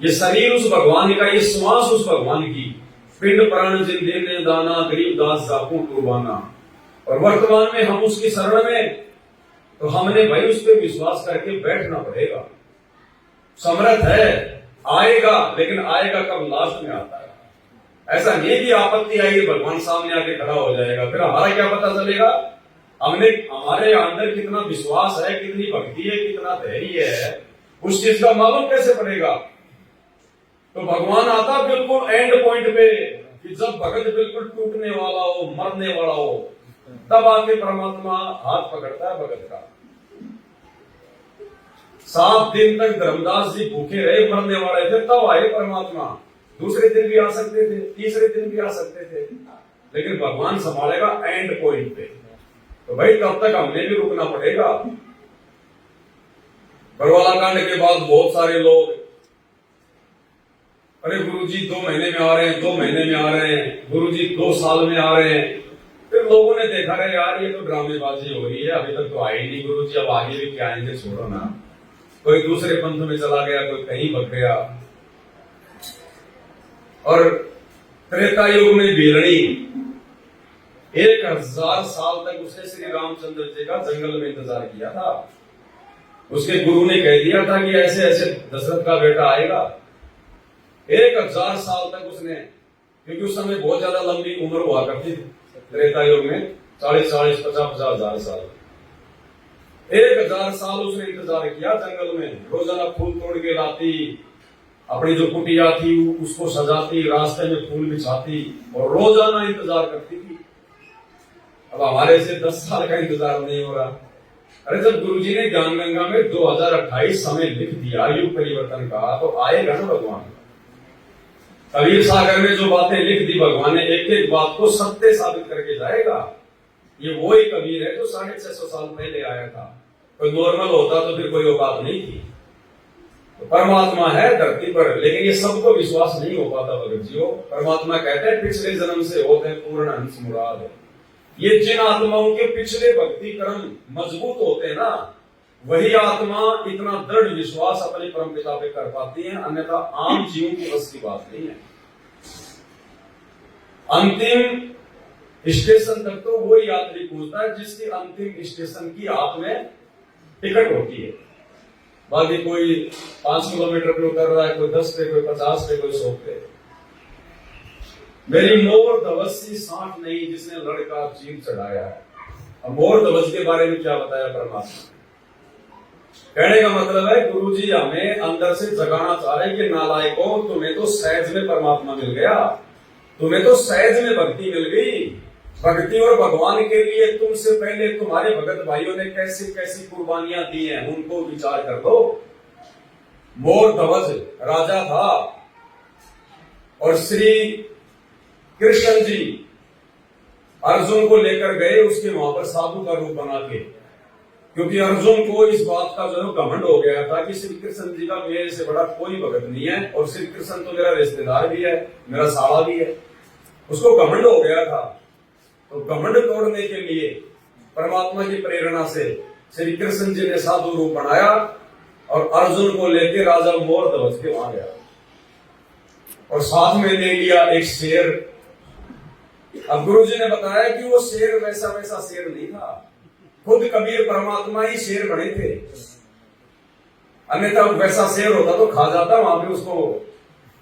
ये शरीर उस भगवान का, ये श्वास उस भगवान की, पिंड प्राण जिन देने दाना, गरीब दास जाकू कुर्बाना। और वर्तमान में हम उसकी शरण में, तो हमने भाई उस पर विश्वास करके बैठना पड़ेगा। समर्थ है, आएगा, लेकिन आएगा कब? लास्ट में आता है। ऐसा नहीं कि आपत्ति आएगी भगवान सामने आके खड़ा हो जाएगा, फिर हमारा क्या पता चलेगा हमने, हमारे अंदर कितना विश्वास है, कितनी भक्ति है, कितना धैर्य है, उस चीज का मालूम कैसे पड़ेगा? तो भगवान आता बिल्कुल एंड पॉइंट पे, कि जब भगत बिल्कुल टूटने वाला हो, मरने वाला हो, तब आके परमात्मा हाथ पकड़ता है भगत का। 7 दिन तक धर्मदास जी भूखे रहे, मरने वाले थे, तब आए परमात्मा। दूसरे दिन भी आ सकते थे, तीसरे दिन भी आ सकते थे, लेकिन भगवान संभालेगा एंड पॉइंट पे। तो भाई तब तक हमने भी रुकना पड़ेगा। बरवाला कांड के बाद बहुत सारे लोग, अरे गुरुजी 2 महीने में आ रहे हैं, 2 महीने में आ रहे हैं, गुरुजी 2 साल में आ रहे हैं। फिर लोगों ने देखा, रहे यार ये तो ड्रामेबाजी हो रही है, अभी तक तो आए नहीं गुरुजी, अब आगे भी क्या आएंगे, छोड़ो ना। कोई दूसरे पंथ में चला गया, कोई कहीं भग गया। और त्रेता युग में बेलड़ी 1000 साल तक उसने श्री रामचंद्र जी का जंगल में इंतजार किया था। उसके गुरु ने कह दिया था कि ऐसे ऐसे दशरथ का बेटा आएगा। 1000 साल तक उसने, क्योंकि उस समय बहुत ज्यादा लंबी उम्र हुआ करती थी त्रेता युग में, 40, 50 हजार साल। 1000 साल उसने इंतजार किया जंगल में, रोजाना फूल तोड़ के लाती, अपनी जो कुटिया थी उसको सजाती, रास्ते में फूल बिछाती और रोजाना इंतजार करती थी। अब हमारे से 10 साल का इंतजार नहीं हो रहा। अरे जब गुरुजी ने ज्ञान गंगा में 2028 समय लिख दिया युग परिवर्तन का, तो आएगा ना भगवान। कबीर सागर में जो बातें लिख दी भगवान ने, एक एक बात को सत्य साबित करके जाएगा। ये वो ही कबीर है जो 650 साल पहले आया था। कोई नॉर्मल होता तो फिर कोई औकात नहीं थी। तो परमात्मा है धरती पर, लेकिन ये सबको विश्वास नहीं हो पाता भगत जी। परमात्मा कहते हैं पिछले जन्म से होते पूर्ण अंश मुराद। ये जिन आत्माओं के पिछले भक्ति कर्म मजबूत होते हैं ना, वही आत्मा इतना दृढ़ विश्वास अपने परम पिता पे कर पाती है, अन्यथा आम जीवों की बस की बात नहीं है। अंतिम स्टेशन तक तो वो यात्री पहुंचता है जिसकी अंतिम स्टेशन की हाथ में टिकट होती है। बाकी कोई 5 किलोमीटर पे उतर रहा है, कोई 10 पे, कोई 50 पे, कोई 100 पे। मेरी मोर धवज सी सांठ नहीं जिसने लड़का चीर चढ़ाया है। अब मोर धवज के बारे में क्या बताया परमात्मा? कहने का मतलब है गुरुजी हमें अंदर से जगाना चाह रहे हैं कि नालायकों, तुम्हें तो सहज में परमात्मा मिल गया, तुम्हें तो सहज में भक्ति मिल गई। भक्ति और भगवान के लिए तुमसे पहले तुम्हारे भगत भाइयों ने कैसी कैसी कुर्बानियां दी हैं, उनको विचार कर लो। मोर ध्वज राजा था और श्री कृष्ण जी अर्जुन को लेकर गए उसके वहां पर साधु का रूप बना के, क्योंकि अर्जुन को इस बात का जो घमंड हो गया था कि श्री कृष्ण जी का मेरे से बड़ा कोई भगत नहीं है, और श्री कृष्ण तो मेरा रिश्तेदार भी है, मेरा साला भी है। उसको घमंड हो गया था। तो घमंड तोड़ने के लिए परमात्मा की प्रेरणा से श्री कृष्ण जी ने साधु रूप बनाया और अर्जुन को लेकर राजा मोर ध्वज के वहां गया और साथ में ले लिया एक शेर। अब गुरु जी ने बताया कि वो शेर वैसा वैसा शेर नहीं था, खुद कबीर परमात्मा ही शेर बने थे, अन्यथा वैसा शेर होता तो खा जाता वहां पे उसको,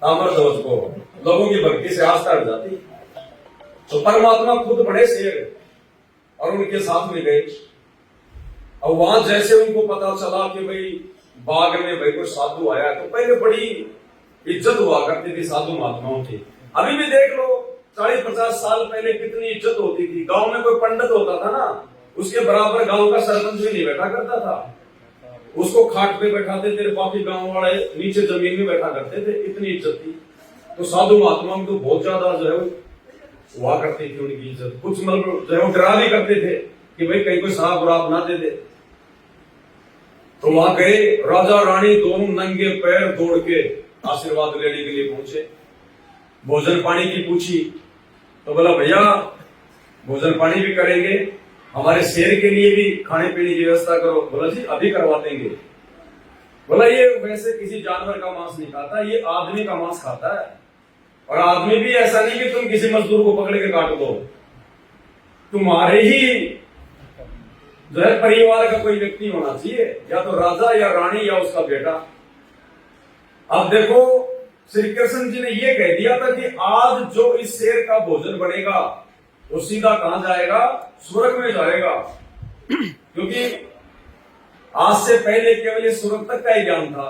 ताम्र ध्वज को, लोगों की भक्ति से आस्था हट जाती। तो परमात्मा खुद बड़े शेर और उनके साथ में गए। और वहां जैसे उनको पता चला कि भाई बाग में भाई कोई साधु आया, तो पहले बड़ी इज्जत हुआ करती थी साधु महात्माओं की। अभी भी देख लो 40-50 साल पहले कितनी इज्जत होती थी। गांव में कोई पंडित होता था ना, उसके बराबर गांव का सरपंच भी नहीं बैठा करता था, उसको खाट पे बैठाते थे, बाकी गांव वाले नीचे जमीन में बैठा करते थे, इतनी इज्जत थी। तो साधु महात्माओं को बहुत ज्यादा जो है हुआ करती थी उनकी इज्जत। कुछ मतलब जो है डरा भी करते थे कि भाई कहीं कोई साहब बुराब ना दे दे। तो वहां गए, राजा रानी दोनों नंगे पैर दौड़ के आशीर्वाद लेने के लिए पहुंचे। भोजन पानी की पूछी तो बोला भैया भोजन पानी भी करेंगे, हमारे शेर के लिए भी खाने पीने की व्यवस्था करो। बोला जी अभी करवा देंगे। बोला ये वैसे किसी जानवर का मांस नहीं खाता, ये आदमी का मांस खाता है, और आदमी भी ऐसा नहीं कि तुम किसी मजदूर को पकड़ के काट दो, तुम्हारे ही जो है परिवार का कोई व्यक्ति होना चाहिए, या तो राजा या रानी या उसका बेटा। अब देखो श्री कृष्ण जी ने ये कह दिया था कि आज जो इस शेर का भोजन बनेगा वो सीधा कहां जाएगा? स्वर्ग में जाएगा। क्योंकि आज से पहले केवल स्वर्ग तक का ही ज्ञान था।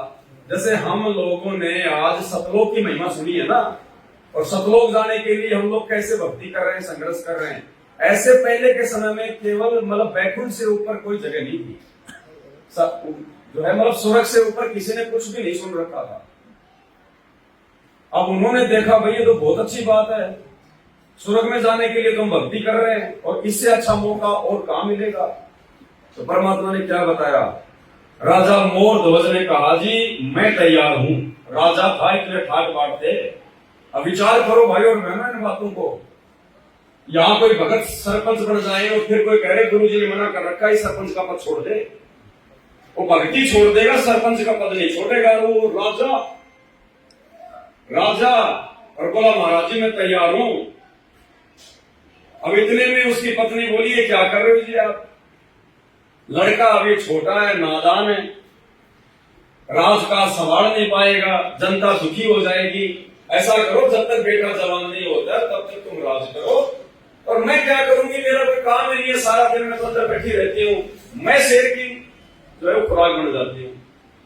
जैसे हम लोगों ने आज सतलोक की महिमा सुनी है ना, और सतलोक जाने के लिए हम लोग कैसे भक्ति कर रहे हैं, संघर्ष कर रहे हैं, ऐसे पहले के समय में केवल मतलब बैकुंठ से ऊपर कोई जगह नहीं थी। जो है मतलब स्वर्ग से ऊपर किसी ने कुछ भी नहीं सुन रखा था। अब उन्होंने देखा भाई ये तो बहुत अच्छी बात है, स्वर्ग में जाने के लिए तो हम भक्ति कर रहे हैं, और इससे अच्छा मौका और कहां मिलेगा। तो परमात्मा ने क्या बताया? राजा मोर ध्वज ने कहा जी मैं तैयार हूं। राजा था, इतने ठाट बाट थे। अब विचार करो भाई और बहनों इन बातों को। यहां कोई भगत सरपंच बन जाए और फिर कोई कह रहे गुरु जी ने मना कर रखा है सरपंच का पद छोड़ दे, वो भक्ति छोड़ देगा, सरपंच का पद नहीं छोड़ेगा। वो राजा और बोला महाराज जी मैं तैयार हूं। अब इतने में उसकी पत्नी बोली है क्या कर रहे हो जी आप? लड़का अभी छोटा है, नादान है, राज का संभाल नहीं पाएगा, जनता दुखी हो जाएगी। ऐसा करो जब तक बेटा जवान नहीं होता तब तक तुम राज करो, और मैं क्या करूंगी, मेरा कोई काम नहीं है, सारा दिन मैं तो अंदर बैठी रहती हूँ, मैं शेर की जो है खुराक बन जाती हूँ।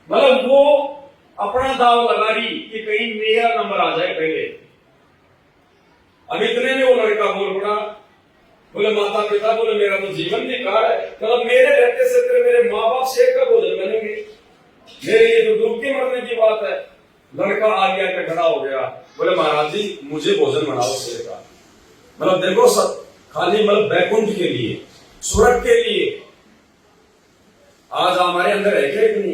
मतलब वो अपना दाव लगा रही कि कहीं मेरा नंबर आ जाए पहले। अब इतने में वो लड़का बोल पड़ा, बोले माता पिता, बोले मेरा तो जीवन बेकार है, मतलब मेरे रहते से तेरे मेरे माँ बाप शेर का भोजन बनेंगे, मेरे लिए तो डूब के मरने की बात है। लड़का आ गया के खड़ा हो गया, बोले महाराज जी मुझे भोजन बनाओ शेर का। मतलब देखो सब खाली मतलब बैकुंठ के लिए स्वर्ग के लिए। आज हमारे अंदर है क्या इतनी?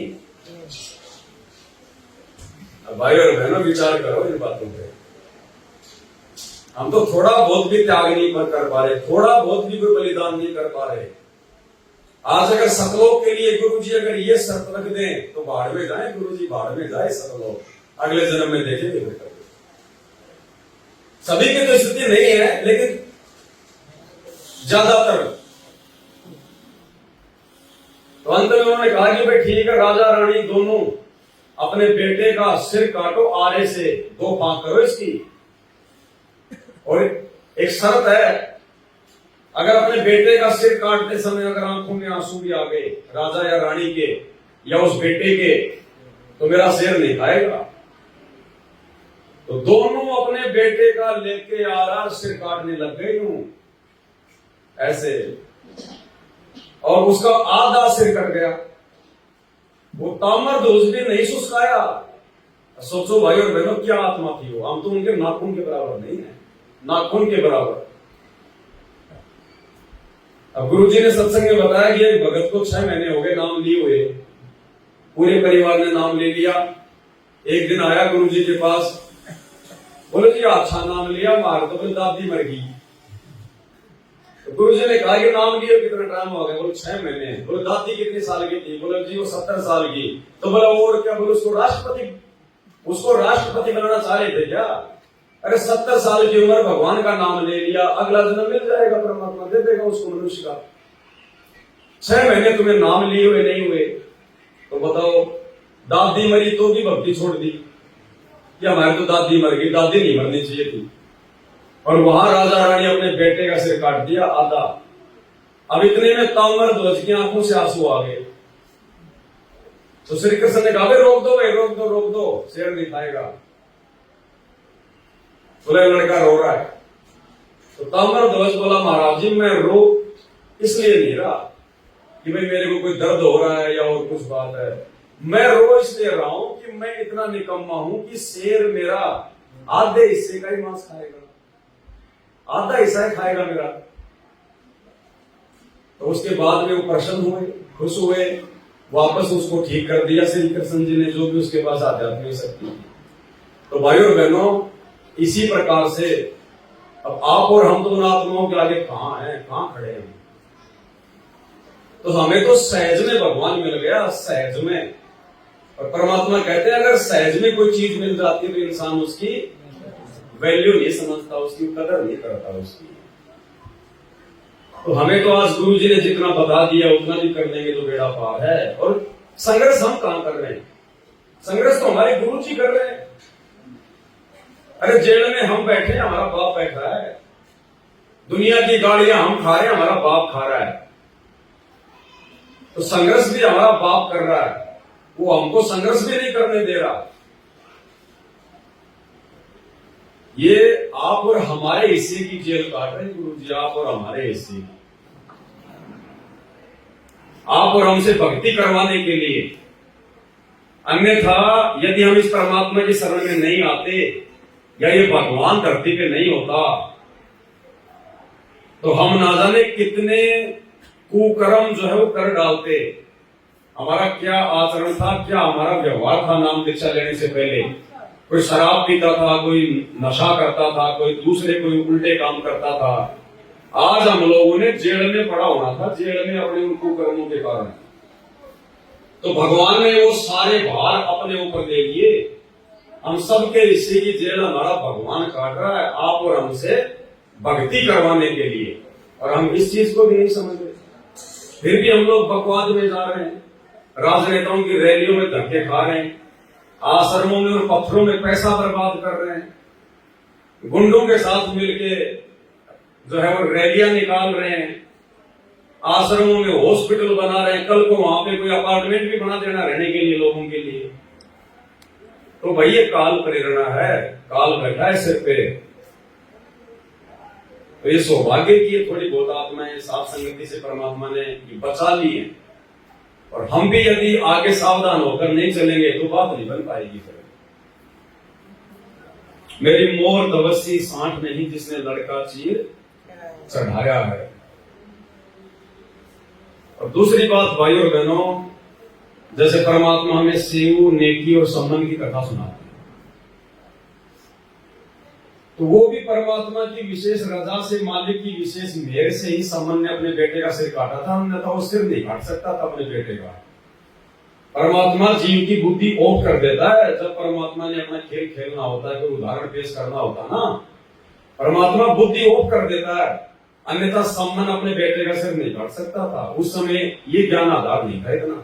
भाई और बहनों विचार करो इन बातों पे। हम तो थोड़ा बहुत भी त्याग नहीं कर पा रहे, थोड़ा बहुत भी कोई बलिदान नहीं कर पा रहे। आज अगर सतलोक के लिए गुरु जी अगर ये शर्त रख दें तो भाड़ में जाए, गुरु जी भाड़ में जाए सतलोक, अगले जन्म में देखेंगे बेटा। सभी की तो स्थिति नहीं है, लेकिन ज्यादातर। तो अंत में उन्होंने कहा कि भाई ठीक है, राजा रानी दोनों अपने बेटे का सिर काटो, आरे से 2 फांक करो इसकी, और एक शर्त है, अगर अपने बेटे का सिर काटते समय अगर आंखों में आंसू भी आ गए राजा या रानी के या उस बेटे के, तो मेरा सिर नहीं खाएगा। तो दोनों अपने बेटे का लेके आ रहा, सिर काटने लग गए यूं ऐसे, और उसका आधा सिर कट गया। वो तामर ध्वज भी नहीं सुस्काया। सोचो भाई और बहनों, क्या आत्मा थी वो। हम तो उनके नाखून के बराबर नहीं है, नाखून के बराबर। अब गुरु जी ने सत्संग में बताया कि एक भगत को 6 महीने हो गए नाम लिए हुए, पूरे परिवार ने नाम ले लिया। एक दिन आया गुरु जी के पास, बोले जी अच्छा नाम लिया, मार तो दादी मर गई। तो गुरु जी ने कहा कि नाम लिए कितना टाइम हो गया? बोले 6 महीने। बोले दादी कितने साल की थी? बोले जी वो 70 साल की। तो बोला और क्या? बोले उसको राष्ट्रपति बनाना चाह रहे थे क्या? अरे 70 साल की उम्र, भगवान का नाम ले लिया, अगला जन्म मिल जाएगा, परमात्मा दे देगा उसको मनुष्य का। 6 महीने तुम्हें नाम लिए हुए नहीं हुए, तो बताओ दादी मरी तो भी भक्ति छोड़ दी कि हमारी तो दादी मर गई, दादी नहीं मरनी चाहिए थी। और वहां राजा रानी अपने बेटे का सिर काट दिया आधा। अब इतने में ताम्र ध्वज की आंखों से आंसू आ गए। तो श्री कृष्ण ने कहा रोक दो भाई, रोक दो, रोक दो, शेर नहीं खाएगा। बोले लड़का रो रहा है। तो ताम्र ध्वज बोला महाराज जी मैं रो इसलिए नहीं रहा कि भाई मेरे को कोई दर्द हो रहा है या और कुछ बात है, मैं रो इसलिए रहा हूं कि मैं इतना निकम्मा हूं कि शेर मेरा आधे हिस्से का ही मांस खाएगा, आधा हिस्सा ही खाएगा मेरा। तो उसके बाद में वो प्रसन्न हुए, खुश हुए, वापस उसको ठीक कर दिया श्री कृष्ण जी ने, जो भी उसके पास आध्यात्मिक शक्ति थी। तो भाइयों और बहनों, इसी प्रकार से अब आप और हम तो उन आत्माओं के आगे कहां हैं, कहां खड़े हैं। तो हमें तो सहज में भगवान मिल गया, सहज में। और परमात्मा कहते हैं अगर सहज में कोई चीज मिल जाती है तो इंसान उसकी वैल्यू नहीं समझता, उसकी कदर नहीं करता उसकी। तो हमें तो आज गुरु जी ने जितना बता दिया उतना भी कर लेंगे तो बेड़ा पार है। और संघर्ष हम कहां कर रहे हैं? संघर्ष तो हमारे गुरु जी कर रहे हैं। अरे जेल में हम बैठे हैं, हमारा बाप बैठा है। दुनिया की गाड़ियां हम खा रहे हैं, हमारा बाप खा रहा है। तो संघर्ष भी हमारा बाप कर रहा है, वो हमको संघर्ष भी नहीं करने दे रहा। ये आप और हमारे हिस्से की जेल काट रहे हैं गुरु जी, आप और हमारे हिस्से की, आप और हमसे भक्ति करवाने के लिए। अन्यथा यदि हम इस परमात्मा की शरण में नहीं आते या ये भगवान धरती पे नहीं होता तो हम ना जाने कितने कुकर्म जो है वो कर डालते। हमारा क्या आचरण था, क्या हमारा व्यवहार था नाम दीक्षा लेने से पहले। कोई शराब पीता था, कोई नशा करता था, कोई दूसरे कोई उल्टे काम करता था। आज हम लोगों ने जेल में पड़ा होना था, जेल में अपने उन कुकर्मों के कारण। तो भगवान ने वो सारे भार अपने ऊपर ले लिए। हम सबके हिस्से की जेल हमारा भगवान काट रहा है, आप और हमसे भक्ति करवाने के लिए। और हम इस चीज को भी नहीं समझ रहे, फिर भी हम लोग बकवाद में जा रहे हैं, राजनेताओं की रैलियों में धक्के खा रहे हैं, आश्रमों में और पत्थरों में पैसा बर्बाद कर रहे हैं, गुंडों के साथ मिलके जो है वो रैलियां निकाल रहे हैं, आश्रमों में हॉस्पिटल बना रहे हैं, कल को वहां पे कोई अपार्टमेंट भी बना देना रहने के लिए लोगों के लिए। तो भाई ये काल प्रेरणा है, काल बैठा है सिर पे। तो ये सौभाग्य की थोड़ी बहुत आत्माएं साथ संगति से परमात्मा ने बचा ली है। और हम भी यदि आगे सावधान होकर नहीं चलेंगे तो बात नहीं बन पाएगी। फिर मेरी मोर तवस्सी सांठ नहीं जिसने लड़का चीर चढ़ाया है। और दूसरी बात भाई और बहनों, जैसे परमात्मा हमें सेव, नेकी और सम्मान की कथा सुनाते हैं, तो वो भी परमात्मा की विशेष रजा से, मालिक की विशेष मेहर से ही सम्मान ने अपने बेटे का सिर काटा था, अन्यथा वो सिर नहीं काट सकता था अपने बेटे का। परमात्मा जीव की बुद्धि ऑफ कर देता है जब परमात्मा ने अपना खेल खेलना होता है, कोई उदाहरण पेश करना होता है ना, परमात्मा बुद्धि ऑफ कर देता है, अन्यथा सम्मान अपने बेटे का सिर नहीं काट सकता था। उस समय ये ज्ञान आधार नहीं था इतना,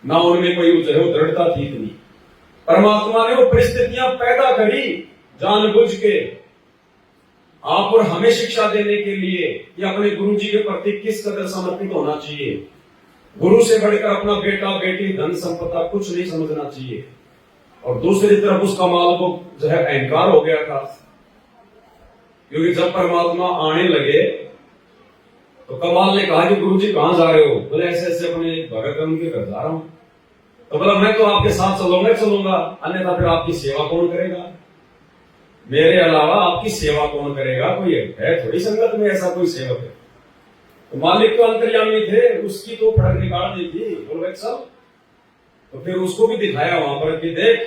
ना उनमें कोई जो है दृढ़ता थी इतनी। परमात्मा ने वो परिस्थितियां पैदा करी जानबूझ के आप और हमें शिक्षा देने के लिए कि अपने गुरु जी के प्रति किस कदर समर्पित होना चाहिए। गुरु से बढ़कर अपना बेटा बेटी धन संपदा कुछ नहीं समझना चाहिए। और दूसरी तरफ उस कमाल को जो है अहंकार हो गया था, क्योंकि जब परमात्मा आने लगे तो कमाल ने कहा कि गुरु जी कहां जा रहे हो? बोले ऐसे ऐसे अपने भगत उनके घर जा रहा हूं। तो बोला मैं तो आपके साथ चलूंगा, अन्यथा फिर आपकी सेवा कौन करेगा? मेरे अलावा आपकी सेवा कौन करेगा? कोई है थोड़ी संगत में ऐसा कोई सेवक है। तो मालिक तो अंतर्यामी थे, उसकी तो फड़क निकाल दी थी, बोल चल। तो फिर उसको भी दिखाया वहां पर कि देख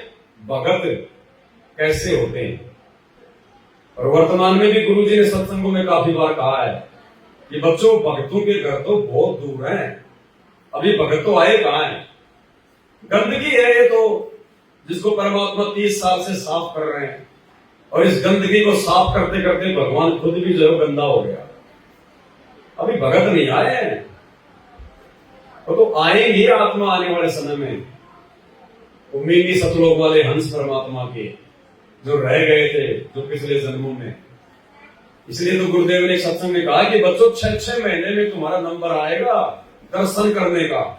भगत कैसे होते हैं। और वर्तमान में भी गुरुजी ने सत्संगों में काफी बार कहा है कि बच्चों भक्तों के घर तो बहुत दूर हैं, अभी भगत तो आए कहां है? गंदगी है ये तो, जिसको परमात्मा 30 साल से साफ कर रहे हैं। और इस गंदगी को साफ करते करते भगवान खुद भी जो गंदा हो गया। अभी भगत नहीं आए हैं, वो तो आएंगे आत्मा आने वाले समय में। उम्मीदी सतलोक वाले हंस परमात्मा के जो रह गए थे जो पिछले जन्मों में। इसलिए तो गुरुदेव ने सत्संग में कहा कि बच्चों 6-6 महीने में तुम्हारा नंबर आएगा दर्शन करने का।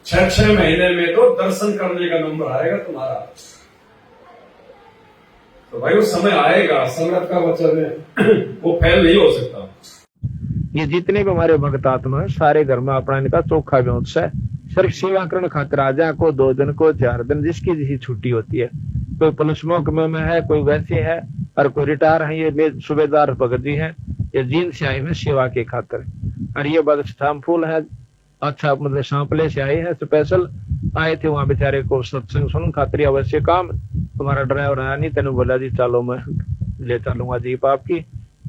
6-6 महीने में तो दर्शन करने का नंबर आएगा तुम्हारा। तो भाई वो समय आएगा, समर्थ का वचन है वो फैल नहीं हो सकता। ये जितने भी हमारे भक्त आत्मा है सारे घर में अपना इनका चोखा व्यवस्था है। सिर्फ सेवा करण खातिर आ जा को 2 दिन को 4 दिन जिसकी जिसकी छुट्टी होती है। कोई पुलिस महकमे में है, कोई वैसे है, और कोई रिटायर है। ये सूबेदार भगत जी है, ये जींद से आए हैं सेवा के खातिर। और ये बदस्ताम फूल है, अच्छा मतलब सांपले से आए हैं, स्पेशल आए थे वहां बेचारे को सत्संग सुन खातिर अवश्य काम। तुम्हारा ड्राइवर आया नहीं, तेने बोला जी चलो मैं ले चलूंगा जीप आपकी।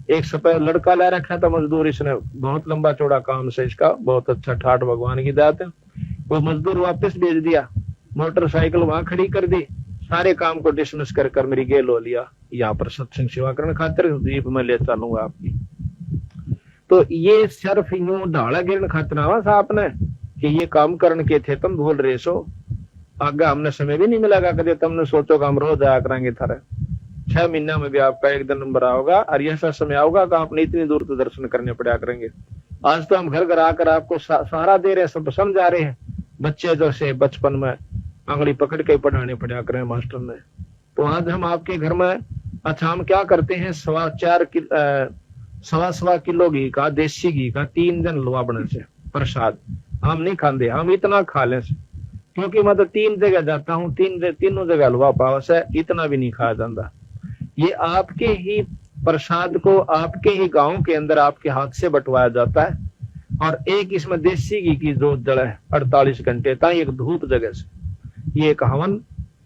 एक सफेद लड़का ले रखा था मजदूर, इसने बहुत लंबा चौड़ा काम से इसका, बहुत अच्छा ठाठ भगवान की दात है। वो मजदूर वापस भेज दिया, मोटरसाइकिल वहां खड़ी कर दी, सारे काम को डिसमिस कर मेरी गेल हो लिया, यहाँ पर सत्संग सेवा करने खातिर जीप में ले चलूंगा आपकी। तो ये सिर्फ यूं ढाला गिरन खातिर आवा साहब ने कि ये काम करने के थे, तुम भूल रहे सो। आगे हमने समय भी नहीं मिलेगा, कदे तुमने सोचो कि हम रोज आया करेंगे थारे। 6 महीना में भी आपका एक दिन नंबर आओगा, और ऐसा समय आओगा कि आपने इतनी दूर तो दर्शन करने पड़ा करेंगे। आज तो हम घर घर आकर आपको सहारा दे रहे हैं, सब समझा रहे हैं। बच्चे जो से बचपन में आंगली पकड़ के पढ़ाने पड़ा करें मास्टर ने। तो आज हम आपके घर में, अच्छा हम क्या करते हैं, 1.25 किलो घी का, देसी घी का 3 दिन हलवा बने से प्रसाद हम नहीं खाते, हम इतना खा ले से। क्योंकि मैं तो 3 जगह जाता हूँ, तीनों जगह हलवा पाव से, इतना भी नहीं खाया जाता। ये आपके ही प्रसाद को आपके ही गांव के अंदर आपके हाथ से बंटवाया जाता है। और एक इसमें देसी घी की जोत जड़ है 48 घंटे तक, एक धूप जगह से। ये एक हवन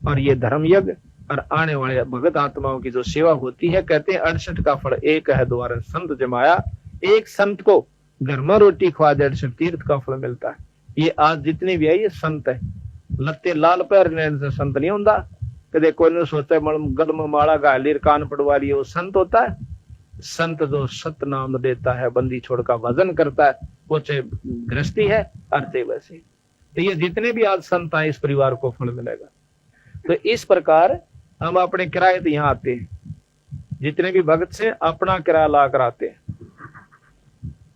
और ये धर्म यज्ञ और आने वाले भगत आत्माओं की जो सेवा होती है, कहते हैं 68 का फल एक है, द्वारा संत जमाया। एक संत को घर में रोटी खवा दे 68 तीर्थ का फल मिलता है। ये आज जितने भी है ये संत है, लत्ते लाल पैर से संत नहीं होता। कदे कोई ने सोचा गल में माला गालीर कान पड़वा लिए वो संत होता है? संत जो सत नाम देता है, बंदी छोड़ का भजन करता है, वो चाहे गृहस्थी है अर्थे वैसे। तो ये जितने भी आज संत आए इस परिवार को फल मिलेगा। तो इस प्रकार हम अपने किराए तो यहाँ आते हैं, जितने भी भगत से अपना किराया ला कर आते हैं।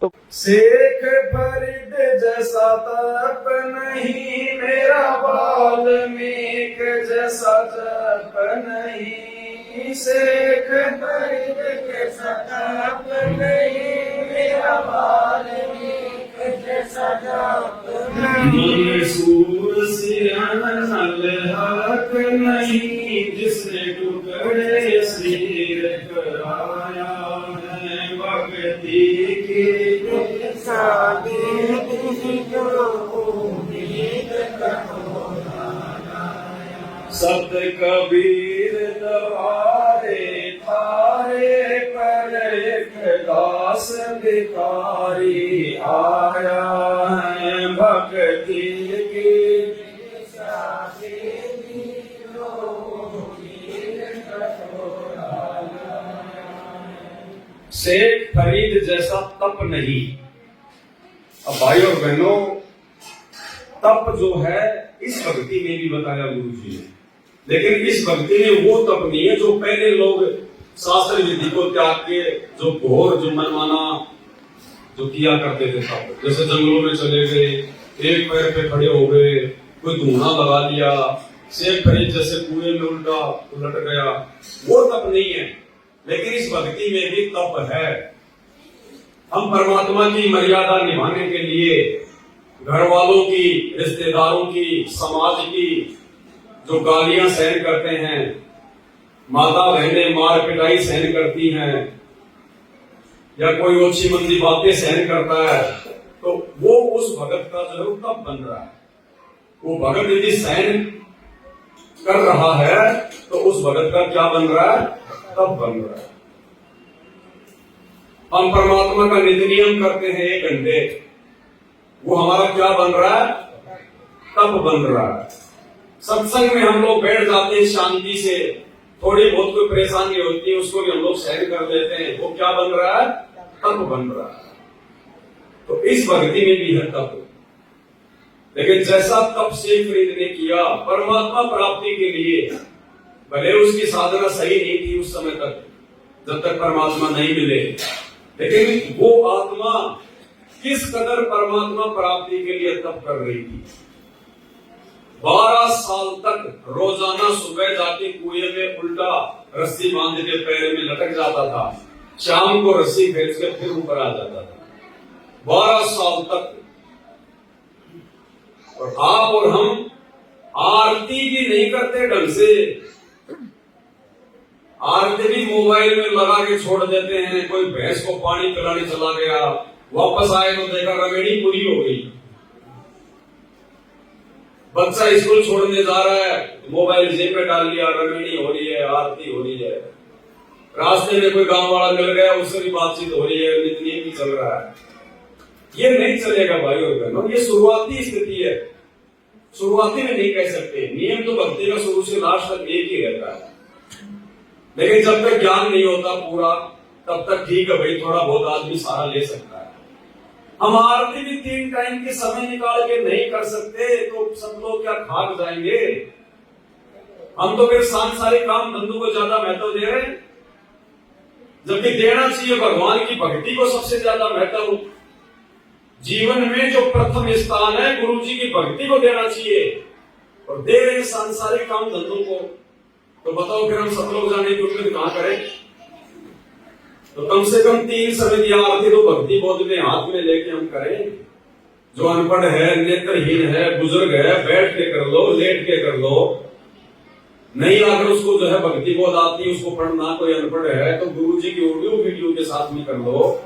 तो शेख फरीद जैसा तप नहीं, मेरा वाल्मीक जैसा जप नहीं। शेख फरीद जैसा तप नहीं, मेरा वाल्मीक जैसा जप नहीं। मंसूर सियान हक नहीं, जिसने टुकड़े सिर कराया है। भक्ति की शादी सत कबीर द्वारे थारे पर एक दास भिखारी आया है भक्ति की शेख फरीद जैसा तप नहीं। अब भाई और बहनों, तप जो है इस भक्ति में भी बताया गुरु जी ने, लेकिन इस भक्ति में वो तप नहीं है जो पहले लोग शास्त्र विधि को त्याग के जो घोर जो मनमाना जो किया करते थे तप, जैसे जंगलों में चले गए, एक पैर पे खड़े हो गए, कोई धूना लगा लिया, शेख फरीद जैसे कुएं में उल्टा उलट गया, वो तप नहीं है। लेकिन इस भक्ति में भी तप है। हम परमात्मा की मर्यादा निभाने के लिए घर वालों की, रिश्तेदारों की, समाज की जो गालियां सहन करते हैं, माता बहनें मार पिटाई सहन करती हैं, या कोई ओछी मंदी बातें सहन करता है, तो वो उस भगत का जो है तप बन रहा है। वो भगत यदि सहन कर रहा है तो उस भगत का क्या बन रहा है? तप बन रहा है। हम परमात्मा का नित्य नियम करते हैं 1 घंटे, वो हमारा क्या बन रहा है? तप बन रहा है। सत्संग में हम लोग बैठ जाते हैं शांति से, थोड़ी बहुत कोई परेशानी होती है उसको भी हम लोग सहन कर लेते हैं, वो क्या बन रहा है? तप बन रहा है। तो इस भक्ति में भी है तप। लेकिन जैसा तप शेख फरीद ने किया परमात्मा प्राप्ति के लिए, भले उसकी साधना सही नहीं थी उस समय तक, जब तक परमात्मा नहीं मिले, लेकिन वो आत्मा किस कदर परमात्मा प्राप्ति के लिए तप कर रही थी। 12 साल तक रोजाना सुबह जाके कुएं में उल्टा रस्सी बांध के पैर में लटक जाता था, शाम को रस्सी खींच के फिर ऊपर आ जाता था। 12 साल तक। और आप और हम आरती भी नहीं करते ढंग से, आरती भी मोबाइल में लगा के छोड़ देते हैं। कोई भैंस को पानी पिलाने चला गया, वापस आए तो देखा रमेड़ी पूरी हो गई। बच्चा स्कूल छोड़ने जा रहा है, मोबाइल जेब में डाल लिया, रमेड़ी हो रही है, आरती हो रही है। रास्ते में कोई गांव वाला मिल गया, उससे भी बातचीत हो रही है, नित्य भी चल रहा है। ये नहीं चलेगा भाई और बहनों, ये शुरुआती स्थिति है। शुरुआती में नहीं कह सकते, नियम तो भक्ति का शुरू से लास्ट तक एक ही रहता है। लेकिन जब तक ज्ञान नहीं होता पूरा, तब तक ठीक है भाई, थोड़ा बहुत आदमी सहारा ले सकता है। हम आरती भी 3 टाइम के समय निकाल के नहीं कर सकते तो सब लोग क्या खाक जाएंगे। हम तो फिर सांसारिक काम धंधों को ज्यादा महत्व दे रहे हैं, जबकि देना चाहिए भगवान की भक्ति को सबसे ज्यादा महत्व। जीवन में जो प्रथम स्थान है गुरु जी की भक्ति को देना चाहिए, और दे रहे सांसारिक काम धंधों को। तो बताओ फिर हम सब लोग जाने की उम्मीद कहां करें? तो कम से कम 3 समय की आरती तो भक्ति बोध में हाथ में लेके हम करें। जो अनपढ़ है, नेत्रहीन है, बुजुर्ग है, बैठ के कर लो, लेट के कर लो। नहीं अगर उसको जो है भक्ति बोध आती, उसको पढ़ना, कोई अनपढ़ है तो गुरु जी की ऑडियो वीडियो के साथ में कर लो।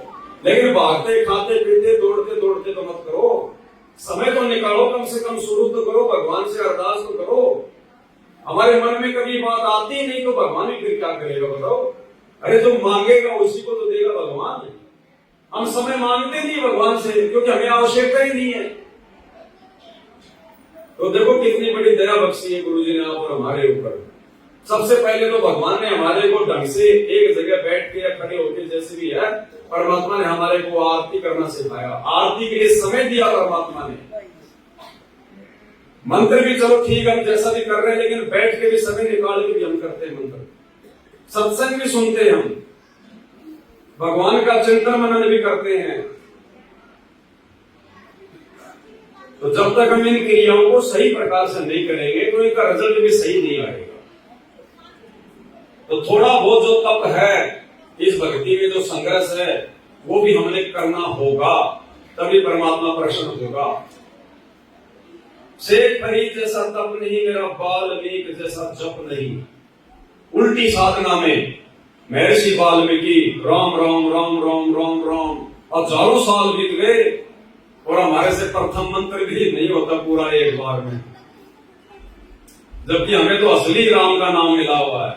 लेकिन भागते खाते पीते दौड़ते दौड़ते तो मत करो। समय तो निकालो, कम से कम शुरू तो करो, भगवान से अरदास तो करो। हमारे मन में कभी बात आती ही नहीं तो भगवान ही फिर क्या करेगा बताओ? अरे जो मांगेगा उसी को तो देगा भगवान। हम समय मांगते नहीं भगवान से, क्योंकि हमें आवश्यकता ही नहीं है। तो देखो कितनी बड़ी दया बख्शी है गुरु जी ने आप और हमारे ऊपर। सबसे पहले तो भगवान ने हमारे को ढंग से एक जगह बैठ के या खड़े होकर जैसे भी है, परमात्मा ने हमारे को आरती करना सिखाया। आरती के लिए समय दिया परमात्मा ने। मंत्र भी चलो ठीक हम जैसा भी कर रहे हैं, लेकिन बैठ के भी समय निकाल के भी हम करते हैं मंत्र। सत्संग भी सुनते हैं हम, भगवान का चिंतन मनन भी करते हैं। तो जब तक हम इन क्रियाओं को सही प्रकार से नहीं करेंगे तो इनका रिजल्ट भी सही नहीं आएगा। तो थोड़ा बहुत जो तप है, इस भक्ति में जो संघर्ष है, वो भी हमने करना होगा, तभी परमात्मा प्रसन्न होगा। शेख फरीद जैसा तप नहीं, मेरा वाल्मीकि जैसा जप नहीं। उल्टी साधना में महर्षि वाल्मीकि राम राम राम राम राम राम हजारों साल बीत गए और हमारे से प्रथम मंत्र भी नहीं होता पूरा एक बार में। जबकि हमें तो असली राम का नाम मिला हुआ है।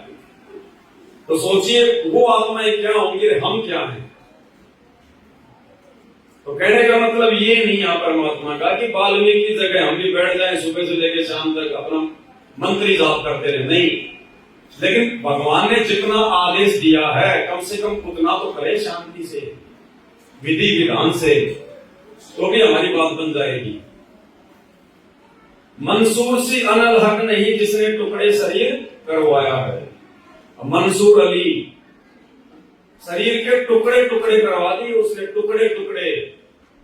तो सोचिए वो आत्माएं क्या होंगी, हम क्या हैं। तो कहने का मतलब ये नहीं है परमात्मा का कि वाल्मीकि की जगह हम भी बैठ जाएं सुबह से लेकर शाम तक अपना मंत्री जाप करते रहे, नहीं। लेकिन भगवान ने जितना आदेश दिया है कम से कम उतना तो करे शांति से, विधि विधान से, तो भी हमारी बात बन जाएगी। मंसूर सी अनल हक नहीं जिसने टुकड़े शरीर करवाया है। मंसूर अली शरीर के टुकड़े टुकड़े करवा दिए उसने, टुकड़े टुकड़े।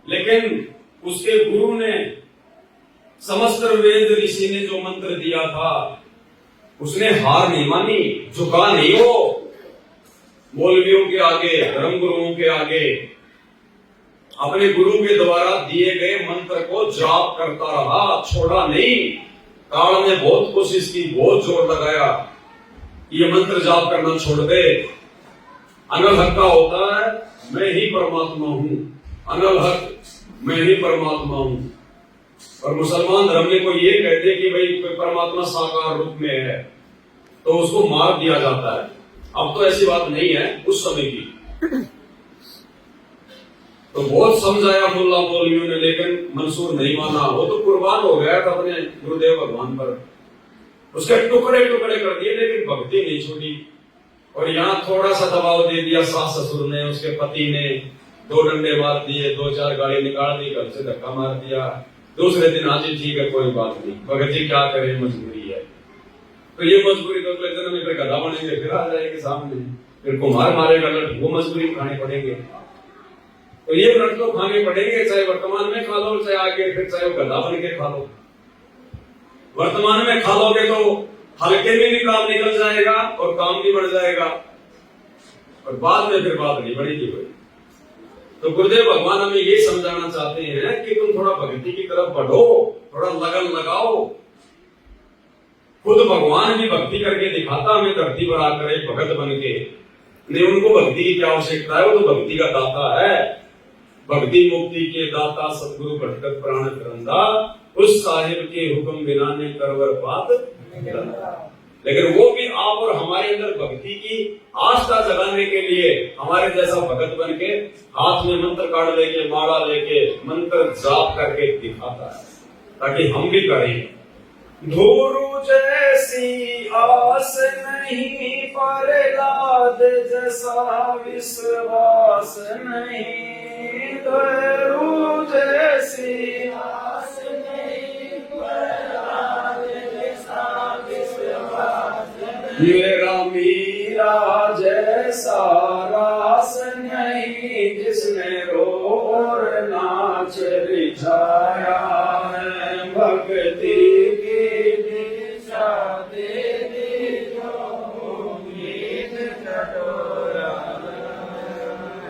लेकिन उसके गुरु ने समस्त वेद ऋषि ने जो मंत्र दिया था उसने हार नहीं मानी, झुका नहीं। वो मौलवियों के आगे, धर्म गुरुओं के आगे अपने गुरु के द्वारा दिए गए मंत्र को जाप करता रहा, छोड़ा नहीं। काल ने बहुत कोशिश की, बहुत जोर लगाया, ये मंत्र जाप करना छोड़ दे। अनल हक का होता है मैं ही परमात्मा हूं, अनल हक मैं ही परमात्मा हूं। और मुसलमान धर्म में कोई ये कहते कि भाई परमात्मा साकार रूप में है तो उसको मार दिया जाता है। अब तो ऐसी बात नहीं है, उस समय की तो बहुत समझाया मुल्ला मौलवियों ने, लेकिन मंसूर नहीं माना। वो तो कुर्बान हो गया था अपने गुरुदेव भगवान पर, उसके टुकड़े टुकड़े कर दिए, लेकिन भक्ति नहीं छोड़ी। और यहाँ थोड़ा सा दबाव दे दिया सास ससुर ने, उसके पति ने 2 डंडे मार दिए, 2-4 गाड़ी निकाल दी, घर से धक्का मार दिया। दूसरे दिन आज ठीक है कोई बात नहीं, भगत जी क्या करें मजबूरी है। तो ये मजबूरी तो अगले जन्म में फिर गधा बनेंगे, फिर आ जाएंगे सामने, फिर कुम्हार मारेगा लट, वो मजबूरी खाने पड़ेंगे। तो ये व्रत तो खाने पड़ेंगे, चाहे वर्तमान में खा लो, चाहे आगे फिर चाहे गधा बन के खा लो। वर्तमान में खा लोगे तो हल्के में भी काम निकल जाएगा और काम भी बढ़ जाएगा, और बाद में फिर बात नहीं बढ़ेगी कोई। तो गुरुदेव भगवान हमें ये समझाना चाहते हैं कि तुम थोड़ा भक्ति की तरफ बढ़ो, थोड़ा लगन लगाओ। खुद भगवान भी भक्ति करके दिखाता हमें धरती पर आकर एक भगत बन के। नहीं, उनको भक्ति की क्या आवश्यकता है, वो तो भक्ति का दाता है। भक्ति मुक्ति के दाता सतगुरु भटकत प्राण करंदा, उस साहिब के हुक्म बिना ने करवर बात। लेकिन वो भी आप और हमारे अंदर भक्ति की आस्था जगाने के लिए हमारे जैसा भगत बन के हाथ में मंत्र कार्ड लेके, माला लेके मंत्र जाप करके दिखाता है, ताकि हम भी करें। धुरु जैसी आस नहीं, प्रहलाद जैसा विश्वास नहीं। धुरु जैसी आस नहीं, प्रहलाद जैसा विश्वास नहीं। मेरा मीरा जैसा रास नहीं, जिसने रो और नाच रिझाया है। भक्ति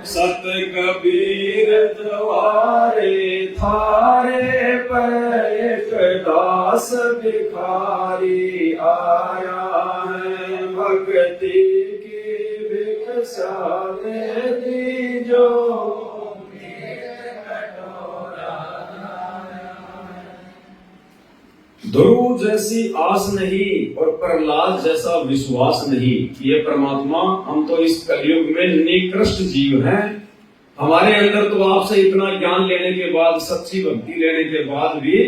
सत कबीर द्वारे थारे पर एक दास भिखारी आया है। भक्ति की भिक्षा दे दी जो ध्रुव जैसी आस नहीं और प्रहलाद जैसा विश्वास नहीं। ये परमात्मा, हम तो इस कलयुग में निकृष्ट जीव हैं। हमारे अंदर तो आपसे इतना ज्ञान लेने के बाद, सच्ची भक्ति लेने के बाद भी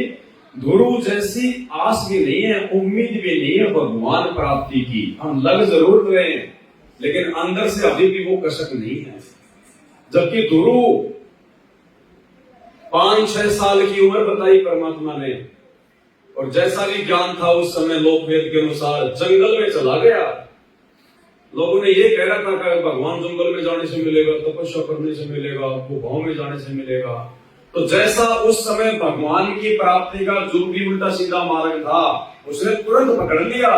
ध्रुव जैसी आस भी नहीं है, उम्मीद भी नहीं है भगवान प्राप्ति की। हम लग जरूर रहे हैं, लेकिन अंदर से अभी भी वो कसक नहीं है। जबकि ध्रुव 5-6 साल की उम्र बताई परमात्मा ने, और जैसा भी ज्ञान था उस समय लोकवेद के अनुसार जंगल में चला गया। लोगों ने ये कह रखा कि भगवान जंगल में जाने से मिलेगा, तपस्या करने से मिलेगा, गुफाओं में जाने से मिलेगा। तो जैसा उस समय भगवान की प्राप्ति का जो भी उल्टा सीधा मार्ग था उसने तुरंत पकड़ लिया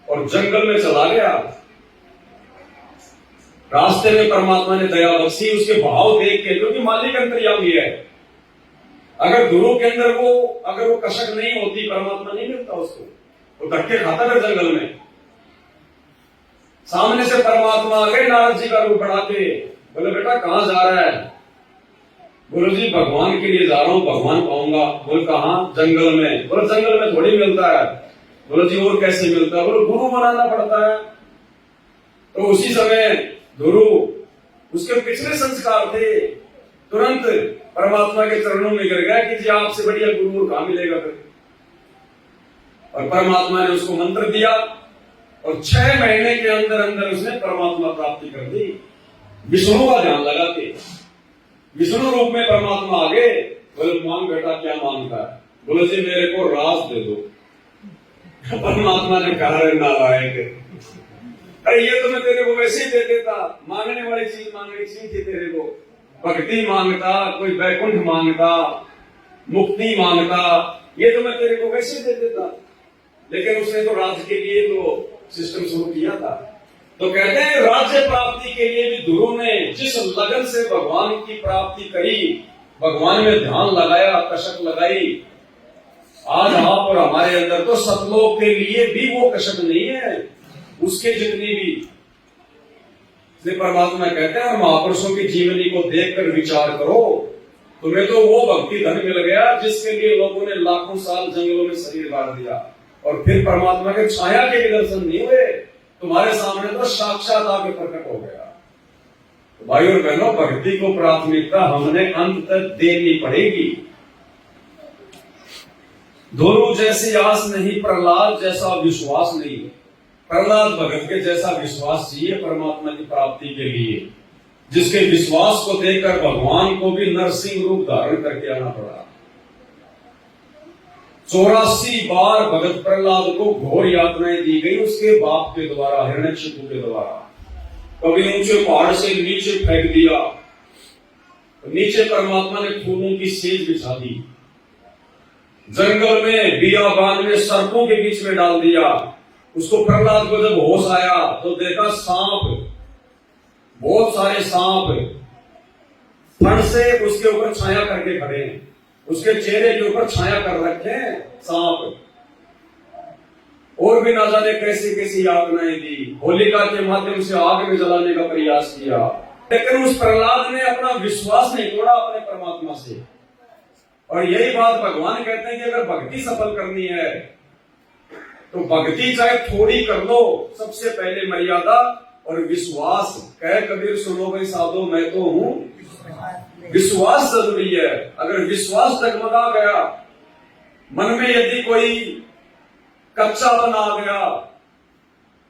और जंगल में चला गया। रास्ते में परमात्मा ने दया बख्शी उसके भाव देख के, क्योंकि मालिक अंतर्यामी है। अगर गुरु के अंदर अगर वो कसक नहीं होती, परमात्मा नहीं मिलता उसको, वो धक्के खाता फिर जंगल में। सामने से परमात्मा आ गए नारद जी का रूप बढ़ा के, बोले बेटा कहां जा रहा है? गुरु जी भगवान के लिए जा रहा हूं, भगवान पाऊंगा। बोल कहां? जंगल में। बोले जंगल में थोड़ी मिलता है, बोलो जी और कैसे मिलता है? बोलो गुरु बनाना पड़ता है। तो उसी समय ध्रुव उसके पिछले संस्कार थे, तुरंत परमात्मा के चरणों में गिर गया कि जी आपसे बढ़िया गुरु और कहां मिलेगा फिर। और परमात्मा ने उसको मंत्र दिया और 6 महीने के अंदर अंदर उसने परमात्मा प्राप्ति कर दी। विष्णु का ध्यान लगा के विष्णु रूप में परमात्मा आ गए। बोले मांग बेटा क्या मांगता है? बोले जी मेरे को राज दे दो। परमात्मा ने कहा रे नालायक, अरे ये तो मैं तेरे को वैसे ही दे देता, मांगने वाली चीज मांगनी चाहिए थी तेरे को। भक्ति मांगता, कोई वैकुंठ मांगता, मुक्ति मांगता, ये तो मैं तेरे को वैसे ही दे देता। लेकिन उसने तो राज्य के लिए तो सिस्टम शुरू किया था। तो कहते हैं राज्य प्राप्ति के लिए भी ध्रुव ने जिस लगन से भगवान की प्राप्ति करी, भगवान में ध्यान लगाया, कसक लगाई, आज आप और हमारे अंदर तो सतलोक के लिए भी वो कसक नहीं है उसके जितनी भी। इसलिए परमात्मा कहते हैं महापुरुषों की जीवनी को देखकर विचार करो, तुम्हें तो वो भक्ति धन मिल गया जिसके लिए लोगों ने लाखों साल जंगलों में शरीर गाड़ दिया और फिर परमात्मा के छाया के भी दर्शन नहीं हुए, तुम्हारे सामने तो साक्षात आके प्रकट हो गया। तो भाई और बहनों, भक्ति को प्राथमिकता हमने अंत तक देनी पड़ेगी। ध्रुव जैसी आस नहीं, प्रहलाद जैसा विश्वास नहीं। प्रहलाद भगत के जैसा विश्वास चाहिए परमात्मा की प्राप्ति के लिए, जिसके विश्वास को देखकर भगवान को भी नरसिंह रूप धारण करके आना पड़ा। 84 बार भगत प्रहलाद को घोर यातनाएं दी गई उसके बाप के द्वारा, हिरण्यकशिपु के द्वारा। कभी ऊंचे पहाड़ से नीचे फेंक दिया, नीचे परमात्मा ने फूलों की सेज बिछा दी, जंगल में बियाबान में सर्पों के बीच में डाल दिया। उसको प्रहलाद को जब होश आया तो देखा सांप, बहुत सारे सांप फण से उसके ऊपर छाया करके खड़े हैं, उसके चेहरे के ऊपर छाया कर रखे हैं सांप। और भी ना जाने कैसी कैसी यातनाएं दी, होलिका के माध्यम से आग में जलाने का प्रयास किया, लेकिन उस प्रहलाद ने अपना विश्वास नहीं तोड़ा अपने परमात्मा से। और यही बात भगवान कहते हैं कि अगर भक्ति सफल करनी है तो भक्ति चाहे थोड़ी कर लो, सबसे पहले मर्यादा और विश्वास। कह कबीर सुनो भाई साधो मैं तो हूं, विश्वास जरूरी है। अगर विश्वास डगमगा गया, मन में यदि कोई कच्चापन आ गया,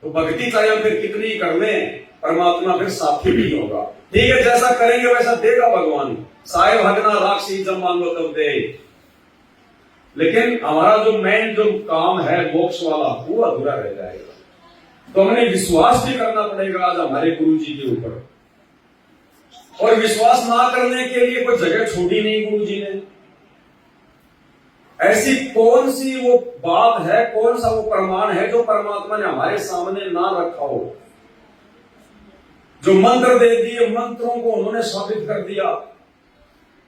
तो भक्ति चाहे फिर कितनी कर लें, परमात्मा फिर साथी नहीं होगा। ठीक है, जैसा करेंगे वैसा देगा भगवान। साहेब हगना राक्षी जब मांगो तब दे। लेकिन हमारा जो मेन जो काम है मोक्ष वाला, वो अधूरा रह जाएगा। तो हमें विश्वास भी करना पड़ेगा आज हमारे गुरु जी के ऊपर। और विश्वास ना करने के लिए कोई जगह छोड़ी नहीं गुरु जी ने। ऐसी कौन सी वो बात है, कौन सा वो प्रमाण है जो परमात्मा ने हमारे सामने ना रखा हो। जो मंत्र दे दिए, मंत्रों को उन्होंने साबित कर दिया,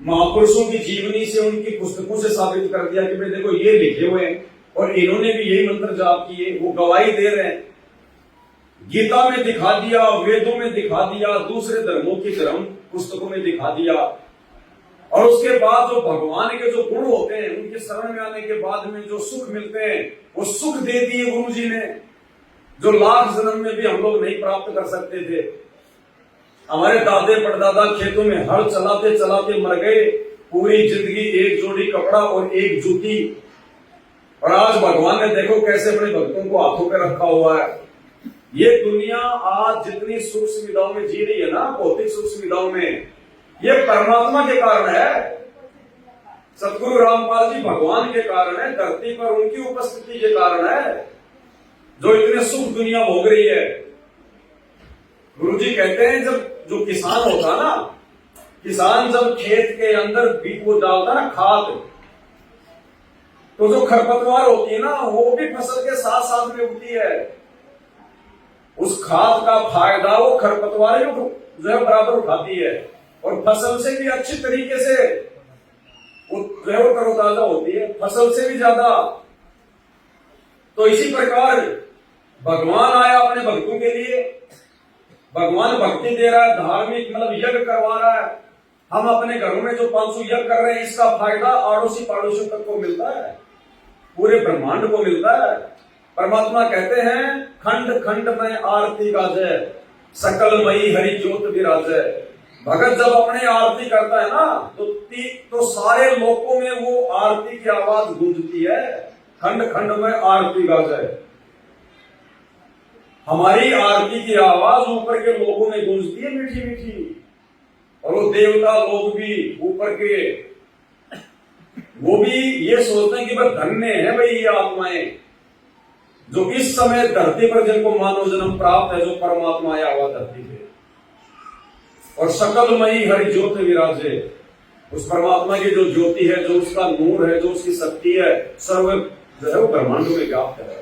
महापुरुषों की जीवनी से, उनकी पुस्तकों से साबित कर दिया कि भाई देखो ये लिखे हुए हैं और इन्होंने भी यही मंत्र जाप किए, वो गवाही दे रहे हैं। गीता में दिखा दिया, वेदों में दिखा दिया, दूसरे धर्मों की धर्म पुस्तकों में दिखा दिया। और उसके बाद जो भगवान के जो गुण होते हैं, उनके शरण में आने के बाद में जो सुख मिलते हैं, वो सुख दे दिए गुरु जी ने, जो लाख जन्म में भी हम लोग नहीं प्राप्त कर सकते थे। हमारे दादे परदादा खेतों में हल चलाते चलाते मर गए, पूरी जिंदगी एक जोड़ी कपड़ा और एक जूती। और आज भगवान ने देखो कैसे अपने भक्तों को हाथों पे रखा हुआ है। ये दुनिया आज जितनी सुख सुविधाओं में जी रही है ना, भौतिक सुख सुविधाओं में, ये परमात्मा के कारण है। सतगुरु रामपाल जी भगवान के कारण है, धरती पर उनकी उपस्थिति के कारण है जो इतने सुख दुनिया भोग रही है। गुरु जी कहते हैं जब जो किसान होता ना, किसान जब खेत के अंदर बीज वो डालता ना खाद, तो जो खरपतवार होती है ना, वो भी फसल के साथ साथ में उगती है। उस खाद का फायदा वो खरपतवार जो है बराबर उठाती है और फसल से भी अच्छी तरीके से वो तरोताजा होती है, फसल से भी ज्यादा। तो इसी प्रकार भगवान आया अपने भक्तों के लिए, भगवान भक्ति दे रहा है, धार्मिक मतलब यज्ञ करवा रहा है। हम अपने घरों में जो 500 यज्ञ कर रहे हैं, इसका फायदा आड़ोसी पड़ोसियों तक को मिलता है, पूरे ब्रह्मांड को मिलता है। परमात्मा कहते हैं खंड खंड में आरती गाजै, सकलमयी हरि ज्योत विराजै। भगत जब अपने आरती करता है ना तो सारे लोकों में वो आरती की आवाज गूंजती है, खंड खंड में आरती गाजै। हमारी आरती की आवाज ऊपर के लोगों में गूंजती है मीठी मीठी, और वो देवता लोग भी ऊपर के वो भी ये सोचते हैं कि भाई धन्य है भाई ये आत्माएं जो इस समय धरती पर जिनको मानव जन्म प्राप्त है, जो परमात्मा आया हुआ धरती पे। और सकलमयी हरि ज्योत विराजे, उस परमात्मा की जो ज्योति है, जो उसका नूर है, जो उसकी शक्ति है, सर्व जो है वो ब्रह्मांड में व्याप्त है।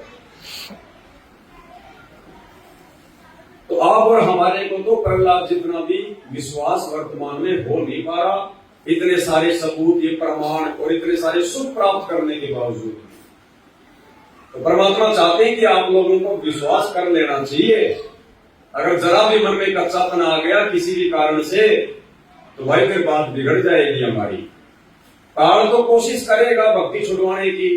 तो आप और हमारे को तो प्रहलाद जितना भी विश्वास वर्तमान में हो नहीं पा रहा, इतने सारे सबूत, ये प्रमाण और इतने सारे सुख प्राप्त करने के बावजूद। तो परमात्मा चाहते हैं कि आप लोगों को विश्वास कर लेना चाहिए। अगर जरा भी मन में कच्चापन आ गया किसी भी कारण से, तो भाई फिर बात बिगड़ जाएगी हमारी। काल तो कोशिश करेगा भक्ति छुड़वाने की।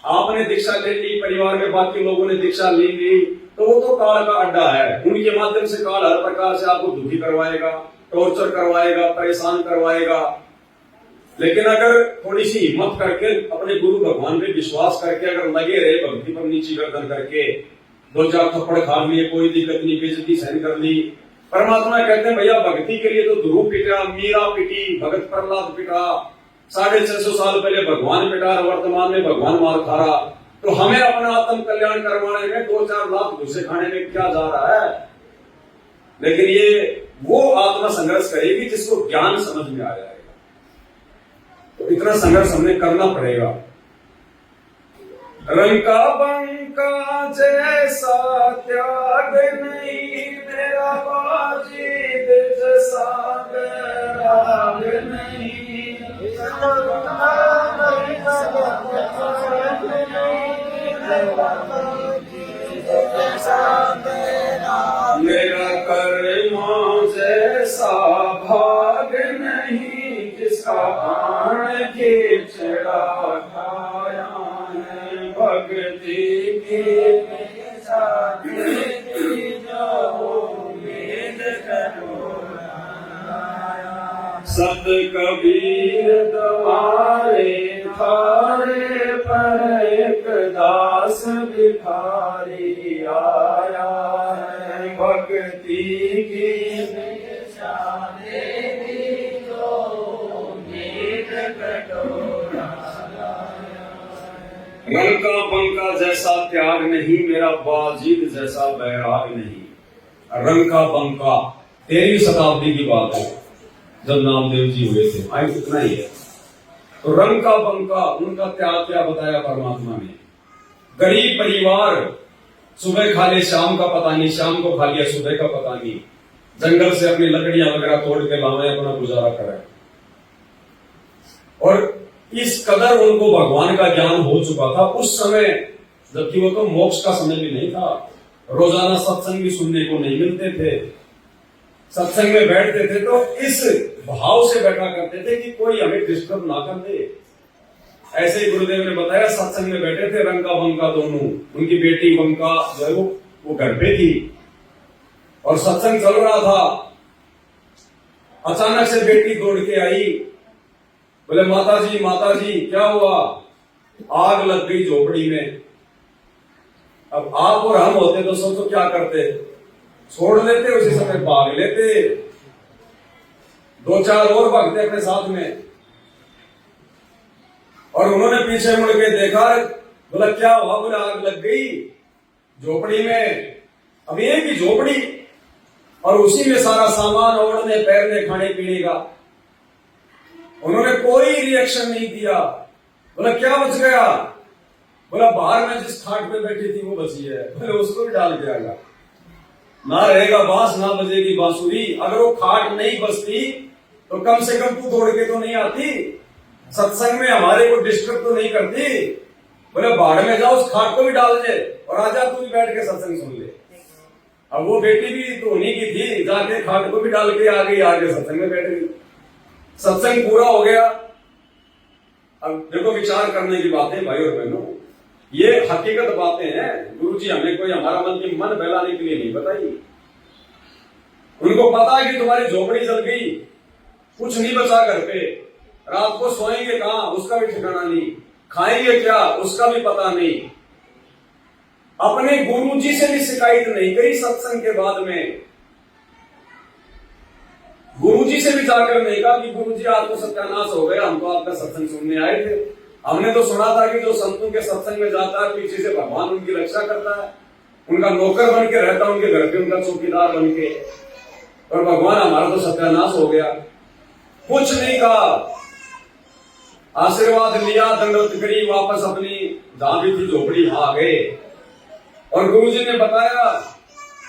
आपने दीक्षा ले ली, परिवार में बाकी लोगों ने दीक्षा ले ली, तो वो तो काल का अड्डा है। उनके माध्यम से काल हर प्रकार से आपको दुखी करवाएगा, टॉर्चर करवाएगा, परेशान करवाएगा। लेकिन अगर थोड़ी सी हिम्मत करके अपने गुरु भगवान पे विश्वास करके अगर लगे रहे, भक्ति पर नीची गर्दन करके, दो चार थप्पड़ खा लिए, कोई दिक्कत नहीं, बेइज्जती सहन कर ली। परमात्मा कहते हैं भैया भक्ति के लिए तो ध्रुव पिटा, मीरा पिटी, भगत प्रहलाद पिटा, 650 साल पहले भगवान पिटा, वर्तमान में भगवान मार खा रहा। तो हमें अपना आत्म कल्याण करवाने में 2-4 लाख घुसे खाने में क्या जा रहा है। लेकिन ये वो आत्मा संघर्ष करेगी जिसको ज्ञान समझ में आ जाएगा। तो इतना संघर्ष हमने करना पड़ेगा। रंका बंका जैसा त्याग नहीं, मेरा बाजी जैसा बैराग नहीं। मेरा कर्मा जैसा भाग नहीं, जिसका आन के चढ़ा खाया है। भक्ति की सत कबीर द्वारे थारे पर एक दास भिखारी आया है। भक्ति की रंका बंका जैसा त्याग नहीं, मेरा बाजीद जैसा बैराग नहीं। रंका बंका 13वीं शताब्दी की बात है, जब नामदेव जी हुए थे, आज इतना ही है। तो रंका बंका उनका त्याग क्या बताया परमात्मा ने। गरीब परिवार, सुबह खा ले शाम का पता नहीं, शाम को खा लिया सुबह का पता नहीं, जंगल से अपनी लकड़ियां वगैरह तोड़ के लावे, अपना गुजारा करें। और इस कदर उनको भगवान का ज्ञान हो चुका था उस समय, जबकि वो तो मोक्ष का समय भी नहीं था। रोजाना सत्संग भी सुनने को नहीं मिलते थे। सत्संग में बैठते थे तो इस भाव से बैठा करते थे कि कोई हमें डिस्टर्ब ना कर दे। ऐसे ही गुरुदेव ने बताया, सत्संग में बैठे थे रंका बंका दोनों, उनकी बेटी बंका जो है वो घर पे थी और सत्संग चल रहा था। अचानक से बेटी दौड़ के आई, बोले माता जी क्या हुआ? आग लग गई झोपड़ी में। अब आप और हम होते तो सोचो क्या करते, छोड़ लेते, उसी समय भाग लेते, 2-4 और भागते अपने साथ में। और उन्होंने पीछे मुड़ के देखा, बोला क्या हुआ? बोले आग लग गई झोपड़ी में। अब एक ही झोपड़ी और उसी में सारा सामान, ओढ़ने पैरने खाने पीने का। उन्होंने कोई रिएक्शन नहीं दिया। बोला क्या बच गया? बोला बाहर में जिस खाट पे बैठी थी वो बची है। बोले उसको भी डाल दिया, ना रहेगा बांस ना बजेगी बांसुरी। अगर वो खाट नहीं बचती तो कम से कम तू दौड़ के तो नहीं आती, सत्संग में हमारे को डिस्टर्ब तो नहीं करती। बोले बाहर में जाओ, उस खाट को भी डाल दे और आजा तू भी बैठ के सत्संग सुन ले। अब वो बेटी भी तो उन्हीं की थी, जाके खाट को भी डाल के आ गई, आगे सत्संग में बैठ गई। सत्संग पूरा हो गया। अब देखो विचार करने की बात है भाई और बहनों, ये हकीकत बातें हैं। गुरुजी हमें कोई हमारा मन बहलाने के लिए नहीं बताई। उनको पता है कि तुम्हारी झोपड़ी जल गई, कुछ नहीं बचा घर पे, रात को सोएंगे कहां उसका भी ठिकाना नहीं, खाएंगे क्या उसका भी पता नहीं। अपने गुरुजी से भी शिकायत नहीं करी सत्संग के बाद में, गुरुजी से भी जाकर नहीं कहा कि गुरुजी आज तो सत्यानाश हो गया, हम तो आपका सत्संग सुनने आए थे, हमने तो सुना था कि जो संतों के सत्संग में जाता है पीछे से भगवान उनकी रक्षा करता है, उनका नौकर बन के रहता है उनके घर पे, उनका चौकीदार बन के, और भगवान हमारा तो सत्यानाश हो गया। कुछ नहीं कहा, आशीर्वाद लिया, दंडवत करी, वापस अपनी जहां भी थी झोपड़ी आ गए। और गुरुजी ने बताया,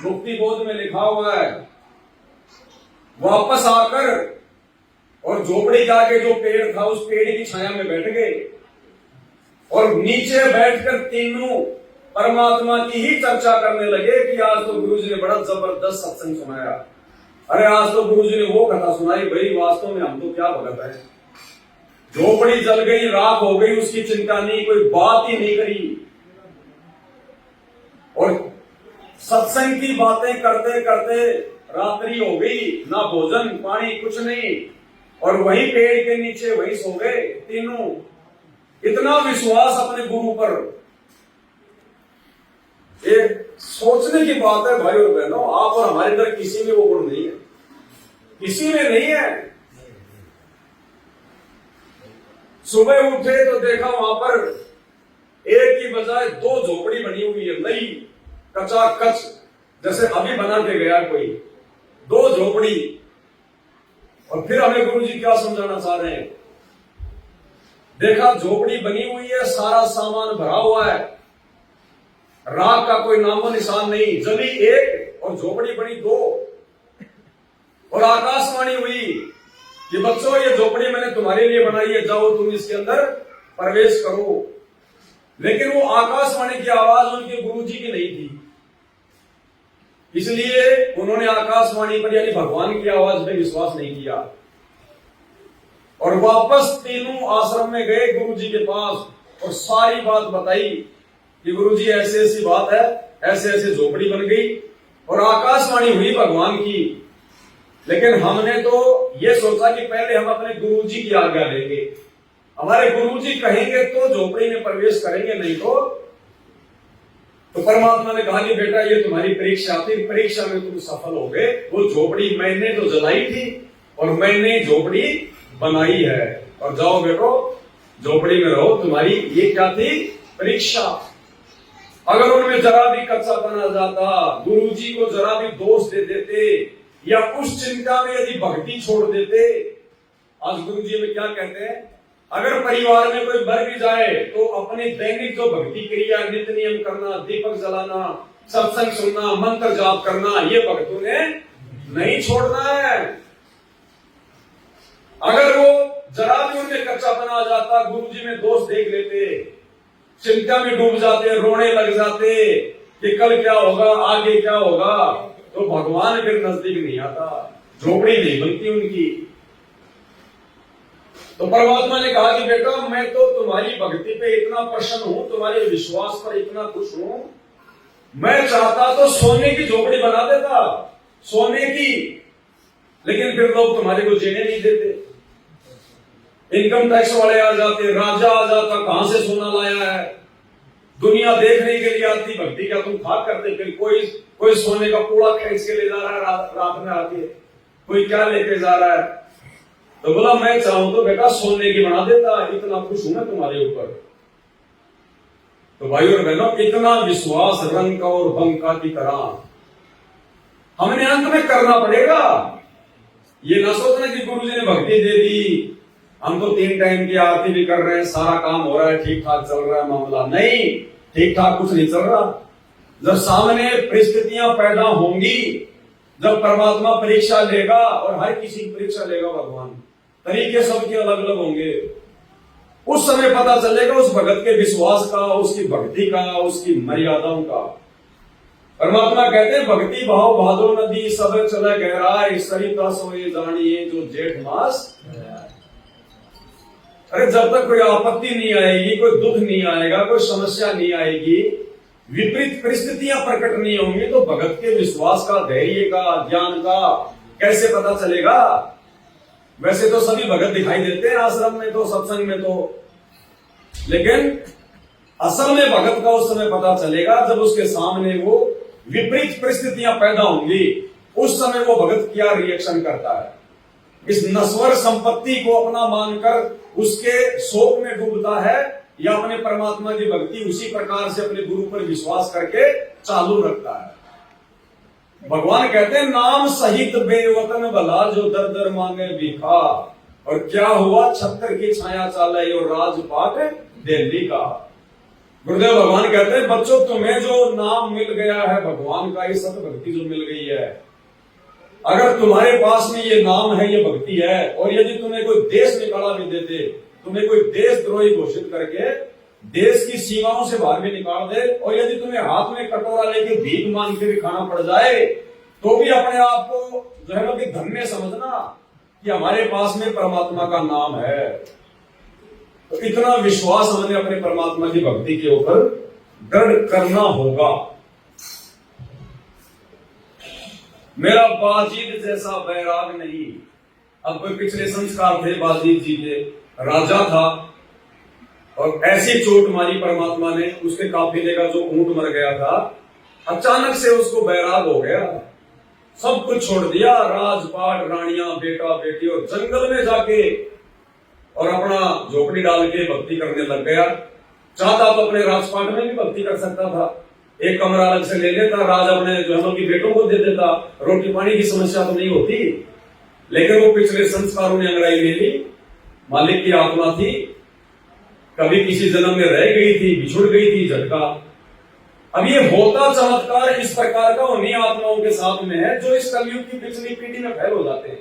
मुक्ति बोध में लिखा हुआ है, वापस आकर और झोपड़ी के आगे जो पेड़ था उस पेड़ की छाया में बैठ गए और नीचे बैठकर तीनों परमात्मा की ही चर्चा करने लगे कि आज तो गुरुजी ने बड़ा जबरदस्त सत्संग सुनाया। अरे आज तो गुरुजी ने वो कथा सुनाई, भाई वास्तव में हम तो क्या भगत है, झोपड़ी जल गई, राख हो गई, उसकी चिंता नहीं, कोई बात ही नहीं करी। और सत्संग की बातें करते करते रात्रि हो गई, ना भोजन पानी कुछ नहीं, और वही पेड़ के नीचे वही सो गए तीनों। इतना विश्वास अपने गुरु पर, एक सोचने की बात है भाई और बहनों, आप और हमारे अंदर किसी में वो गुण नहीं है, किसी में नहीं है। सुबह उठे तो देखा वहां पर एक की बजाय दो झोपड़ी बनी हुई है, नई कचाकच, जैसे अभी बना के गया कोई, दो झोपड़ी। और फिर हमें गुरुजी क्या समझाना चाह रहे हैं, देखा झोपड़ी बनी हुई है, सारा सामान भरा हुआ है, राख का कोई नामो निशान नहीं, जली एक और झोपड़ी बनी दो। और आकाशवाणी हुई कि बच्चों ये झोपड़ी मैंने तुम्हारे लिए बनाई है, जाओ तुम इसके अंदर प्रवेश करो। लेकिन वो आकाशवाणी की आवाज उनके गुरुजी की नहीं थी, इसलिए उन्होंने आकाशवाणी पर यानी भगवान की आवाज में विश्वास नहीं किया और वापस तीनों आश्रम में गए गुरुजी के पास और सारी बात बताई कि गुरुजी ऐसी ऐसी बात है, ऐसे ऐसे झोपड़ी बन गई और आकाशवाणी हुई भगवान की। लेकिन हमने तो ये सोचा कि पहले हम अपने गुरुजी की आज्ञा लेंगे, हमारे गुरुजी कहेंगे तो झोपड़ी में प्रवेश करेंगे, नहीं तो परमात्मा ने कहा कि बेटा ये तुम्हारी परीक्षा थी, परीक्षा में तुम सफल हो गए। वो झोपड़ी मैंने तो जलाई थी और मैंने झोपड़ी बनाई है, और जाओ बेटो झोपड़ी में रहो, तुम्हारी ये क्या थी परीक्षा। अगर उनमें जरा भी कच्चापन आ जाता, गुरुजी को जरा भी दोष दे देते या उस चिंता में यदि भक्ति छोड़ देते, आज गुरुजी में क्या कहते हैं, अगर परिवार में कोई मर भी जाए तो अपनी दैनिक जो भक्ति क्रिया, नित्य नियम करना, दीपक जलाना, सत्संग सुनना, मंत्र जाप करना, ये भक्तों ने नहीं छोड़ना है। अगर वो जरा भी उनमें कच्चापन आ जाता, गुरुजी में दोष देख लेते, चिंता में डूब जाते, रोने लग जाते कि कल क्या होगा, आगे क्या होगा, तो भगवान फिर नजदीक नहीं आता, झोपड़ी नहीं बनती उनकी। तो परमात्मा ने कहा कि बेटा मैं तो तुम्हारी भक्ति पे इतना प्रसन्न हूं, तुम्हारे विश्वास पर इतना खुश हूं, मैं चाहता तो सोने की झोपड़ी बना देता, सोने की, लेकिन फिर लोग तुम्हारे को जीने नहीं देते, इनकम टैक्स वाले आ जाते, राजा आ जाता, कहां से सोना लाया है, दुनिया देखने के लिए आती, भक्ति का तुम खाक करते, फिर कोई सोने का कूड़ा खींच के ले जा रहा है, रात में आती है, कोई क्या लेके जा रहा है। तो बोला मैं चाहूं तो बेटा सोने की बना देता, इतना खुश हूं मैं तुम्हारे ऊपर। तो भाई और बहनों, इतना विश्वास रंग का और बंका की तरह हमने अंत में करना पड़ेगा। ये ना सोचना कि गुरुजी ने भक्ति दे दी, हम तो 3 टाइम की आरती भी कर रहे हैं, सारा काम हो रहा है, ठीक ठाक चल रहा है मामला। नहीं, ठीक ठाक कुछ नहीं चल रहा। जब सामने परिस्थितियां पैदा होंगी, जब परमात्मा परीक्षा लेगा, और हर किसी की परीक्षा लेगा भगवान, तरीके सबके अलग अलग होंगे, उस समय पता चलेगा उस भगत के विश्वास का, उसकी भक्ति का, उसकी मर्यादाओं का। परमात्मा कहते हैं भक्ति भाव भादो नदी सब चले गहराई, सरिता सोए जानिए जो जेठ मास। अरे जब तक कोई आपत्ति नहीं आएगी, कोई दुख नहीं आएगा, कोई समस्या नहीं आएगी, विपरीत परिस्थितियां प्रकट नहीं होंगी, तो भगत के विश्वास का, धैर्य का, ज्ञान का कैसे पता चलेगा? वैसे तो सभी भगत दिखाई देते हैं आश्रम में तो, सत्संग में तो, लेकिन असल में भगत का उस समय पता चलेगा जब उसके सामने वो विपरीत परिस्थितियां पैदा होंगी। उस समय वो भगत क्या रिएक्शन करता है। इस नश्वर संपत्ति को अपना मानकर उसके शोक में डूबता है, या अपने परमात्मा की भक्ति उसी प्रकार से अपने गुरु पर विश्वास करके चालू रखता है। भगवान कहते हैं, नाम सहित बेवतन भला जो दर दर मांगे भिखा, और क्या हुआ छत्तर की छाया चाले और राजपाट दिल्ली का। गुरुदेव भगवान कहते हैं, बच्चों तुम्हें जो नाम मिल गया है भगवान का, ये सत भक्ति जो मिल गई है, अगर तुम्हारे पास में ये नाम है, ये भक्ति है, और यदि तुम्हें कोई देश निकाला भी देते, तुम्हें कोई देशद्रोही घोषित करके देश की सीमाओं से बाहर भी निकाल दे, और यदि तुम्हें हाथ में कटोरा लेके भीख मांग के भी खाना पड़ जाए, तो भी अपने आप को जो है ना कि धन्य समझना कि हमारे पास में परमात्मा का नाम है। तो इतना विश्वास हमें अपने परमात्मा की भक्ति के ऊपर दृढ़ करना होगा। मेरा बाजीद जैसा बैराग नहीं। अब कोई पिछले संस्कार थे बाजीद जी के, राजा था, और ऐसी चोट मारी परमात्मा ने, उसके काफिले का जो ऊंट मर गया था, अचानक से उसको बैराग हो गया, सब कुछ छोड़ दिया, राजपाट, रानियां, बेटा बेटी, और जंगल में जाके और अपना झोपड़ी डाल के भक्ति करने लग गया। चाहता तो अपने राजपाट में भी भक्ति कर सकता था, एक कमरा अलग से ले लेता, राज अपने जो है कि बेटों को दे देता, रोटी पानी की समस्या तो नहीं होती। लेकिन वो पिछले संस्कारों ने अंगड़ाई ले ली, मालिक की आत्मा थी, कभी किसी जन्म में रह गई थी, बिछुड़ गई थी, झटका। अब ये होता चमत्कार इस प्रकार का उन्हीं आत्माओं के साथ में है जो इस कलयुग की पिछली पीढ़ी में फैल हो जाते हैं,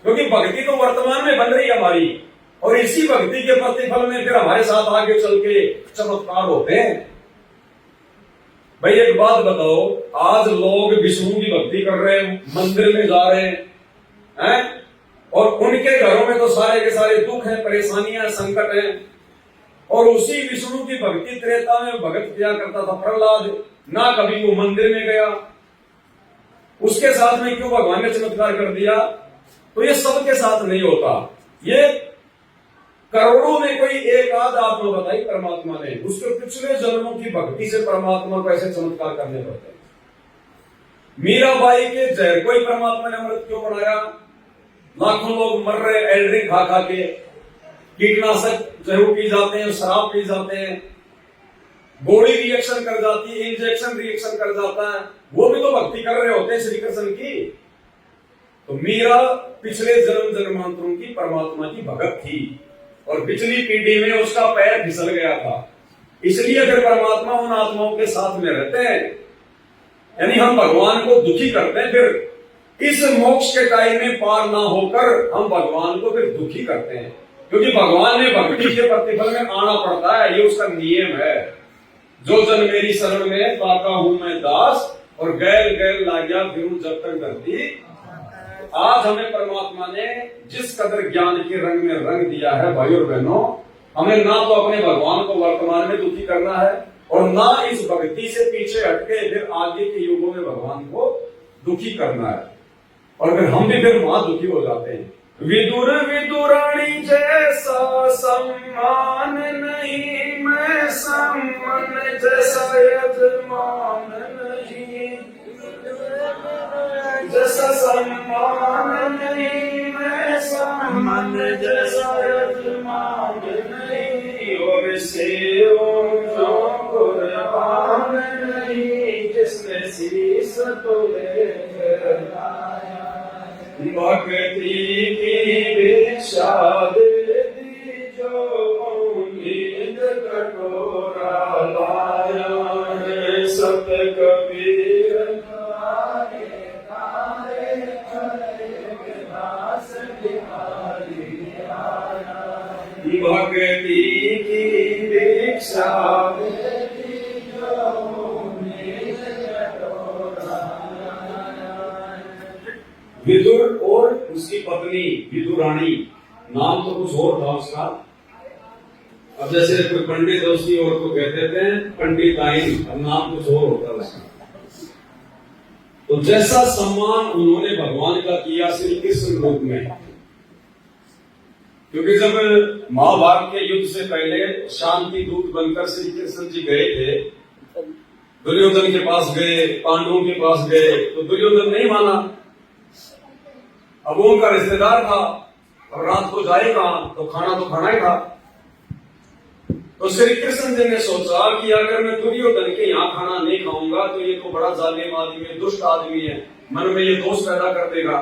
क्योंकि भक्ति तो वर्तमान में बन रही है हमारी, और इसी भक्ति के प्रतिफल में फिर हमारे साथ आगे चल के चमत्कार होते हैं। भाई एक बात बताओ, आज लोग विष्णु की भक्ति कर रहे हैं, मंदिर में जा रहे हैं, और उनके घरों में तो सारे के सारे दुख हैं, परेशानियां, संकट हैं, और उसी विष्णु की भक्ति त्रेता में भगत किया करता था प्रहलाद, ना कभी वो मंदिर में गया, उसके साथ में क्यों भगवान ने चमत्कार कर दिया? तो ये सबके साथ नहीं होता, ये करोड़ों में कोई एक आध आत्मा बताई परमात्मा ने, उसके पिछले जन्मों की भक्ति से परमात्मा को ऐसे चमत्कार करने पड़ते हैं। मीराबाई के जहर को ही परमात्मा ने अमृत क्यों बनाया? लाखों लोग मर रहे एल्ड्रिंक खा खा के, कीटनाशक जहर पी जाते हैं, शराब पी जाते हैं, गोली रिएक्शन कर जाती है, इंजेक्शन रिएक्शन कर जाता है, वो भी तो भक्ति कर रहे होते हैं श्री कृष्ण की। तो मीरा पिछले जन्म जन्मांतरों की परमात्मा की भगत थी, और पिछली पीढ़ी में उसका पैर फिसल गया था, इसलिए अगर परमात्मा उन आत्माओं के साथ में रहते हैं, यानी हम भगवान को दुखी करते हैं, फिर इस मोक्ष के टाइम में पार ना होकर हम भगवान को फिर दुखी करते हैं, क्योंकि भगवान ने भक्ति के प्रतिफल में आना पड़ता है, ये उसका नियम है। जो जन मेरी शरण में पाता हूं मैं दास, और गैल गैल लाग्या फिरूं जब तक धरती। आज हमें परमात्मा ने जिस कदर ज्ञान के रंग में रंग दिया है भाई और बहनों, हमें ना तो अपने भगवान को वर्तमान में दुखी करना है, और ना इस भक्ति से पीछे हटके फिर आगे के युगों में भगवान को दुखी करना है, और फिर हम भी फिर वहां दुखी हो जाते हैं। विदुर विदुराणी जैसा सम्मान नहीं, मैं सम्मान जैसा यजमान नहीं, जैसा सम्मान नहीं, मैं सम्मान जैसा यजमान नहीं, और सेवों कुर्बान नहीं, जिसने शीश तुले लाया। भक्ति की भिक्षा दे दी जो उम्मीद कटोरा लाया है, सत कबीर भक्ति की भिक्षा दे दी जो उम्मीद कटोरा। विदुर और उसकी पत्नी विदुरानी, नाम तो कुछ और था उसका, अब जैसे कोई पंडित है उसकी और को कहते थे पंडित आइन, अब नाम कुछ और होता है। तो जैसा सम्मान उन्होंने भगवान का किया श्री कृष्ण रूप में, क्योंकि जब महाभारत के युद्ध से पहले शांति दूत बनकर श्री कृष्ण जी गए थे, दुर्योधन के पास गए, पांडवों के पास गए, तो दुर्योधन नहीं माना। अब वो उनका रिश्तेदार था, और रात को जाए कहां, तो खाना तो खाना ही था। तो श्री कृष्ण जी ने सोचा कि अगर मैं दुर्योधन के यहाँ खाना नहीं खाऊंगा तो ये तो बड़ा जालिम आदमी है, दुष्ट आदमी है, मन में ये दोष पैदा कर देगा,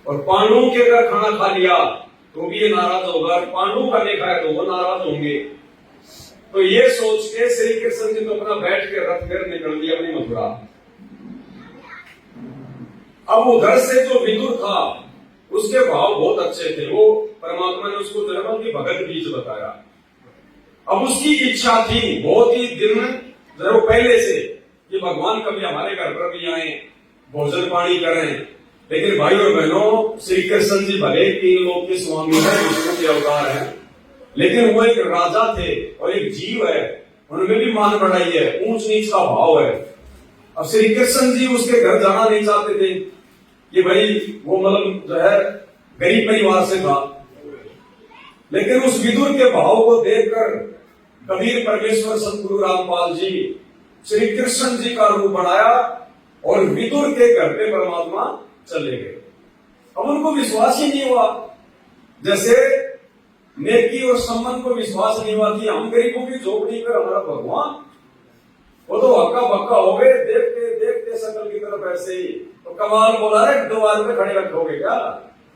और पांडवों के अगर खाना खा लिया तो भी ये नाराज होगा, पांडवों का नहीं खाया तो वो नाराज होंगे। तो ये सोच के श्री कृष्ण जी तो अपना बैठ के रथ फिर निकल दिया अपनी मथुरा। अब उधर से जो विदुर था उसके भाव बहुत अच्छे थे, वो परमात्मा ने उसको जो है उनकी भगत बीज बताया। अब उसकी इच्छा थी बहुत ही दिन जरूर पहले से कि भगवान कभी हमारे घर पर भी आए, भोजन पानी करें। लेकिन भाई और बहनों, श्री कृष्ण जी भले 3 लोक के स्वामी है, विष्णु के अवतार है, लेकिन वो एक राजा थे और एक जीव है, उनमें भी मान बढ़ाई है, ऊंच नीच का भाव है। अब श्री कृष्ण जी उसके घर जाना नहीं चाहते थे कि भाई वो मतलब जो है गरीब परिवार से था, लेकिन उस विदुर के भाव को देखकर कबीर परमेश्वर सतगुरु रामपाल जी श्री कृष्ण जी का रूप बनाया और विदुर के घर पे परमात्मा चले गए। अब उनको विश्वास ही नहीं हुआ, जैसे नेकी और सम्मान को विश्वास नहीं हुआ कि हम गरीबों की झोपड़ी पर हमारा भगवान, वो तो हक्का बक्का हो गए, देखते देखते सकल की तरफ ऐसे ही। तो कमाल बोला है, 2 आदमी खड़े रखोगे क्या,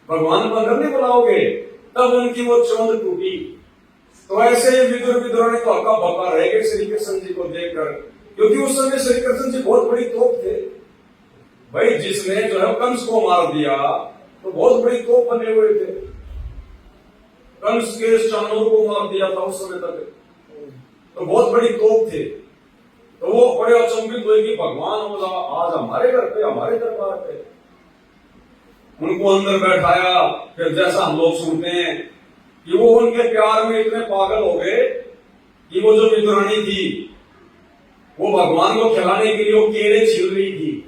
भगवान को अंदर नहीं बुलाओगे? तब उनकी वो चौंध टूटी। तो ऐसे विदुर ने तो हक्का बक्का रह गए श्री कृष्ण जी को देखकर, क्योंकि उस समय श्री कृष्ण जी बहुत बड़ी तोप थे। भाई जिसने जो है कंस को मार दिया तो बहुत बड़ी तोप बने हुए थे, कंस के चाणूर को मार दिया था उस समय तक, तो बहुत बड़ी तोप थे। तो वो बड़े अचंभित हुए कि भगवान आज हमारे घर पे, हमारे दरबार पे। उनको अंदर बैठाया, फिर जैसा हम लोग सुनते हैं कि वो उनके प्यार में इतने पागल हो गए कि वो जो विदुरानी थी वो भगवान को खिलाने के लिए वो केले छील रही थी,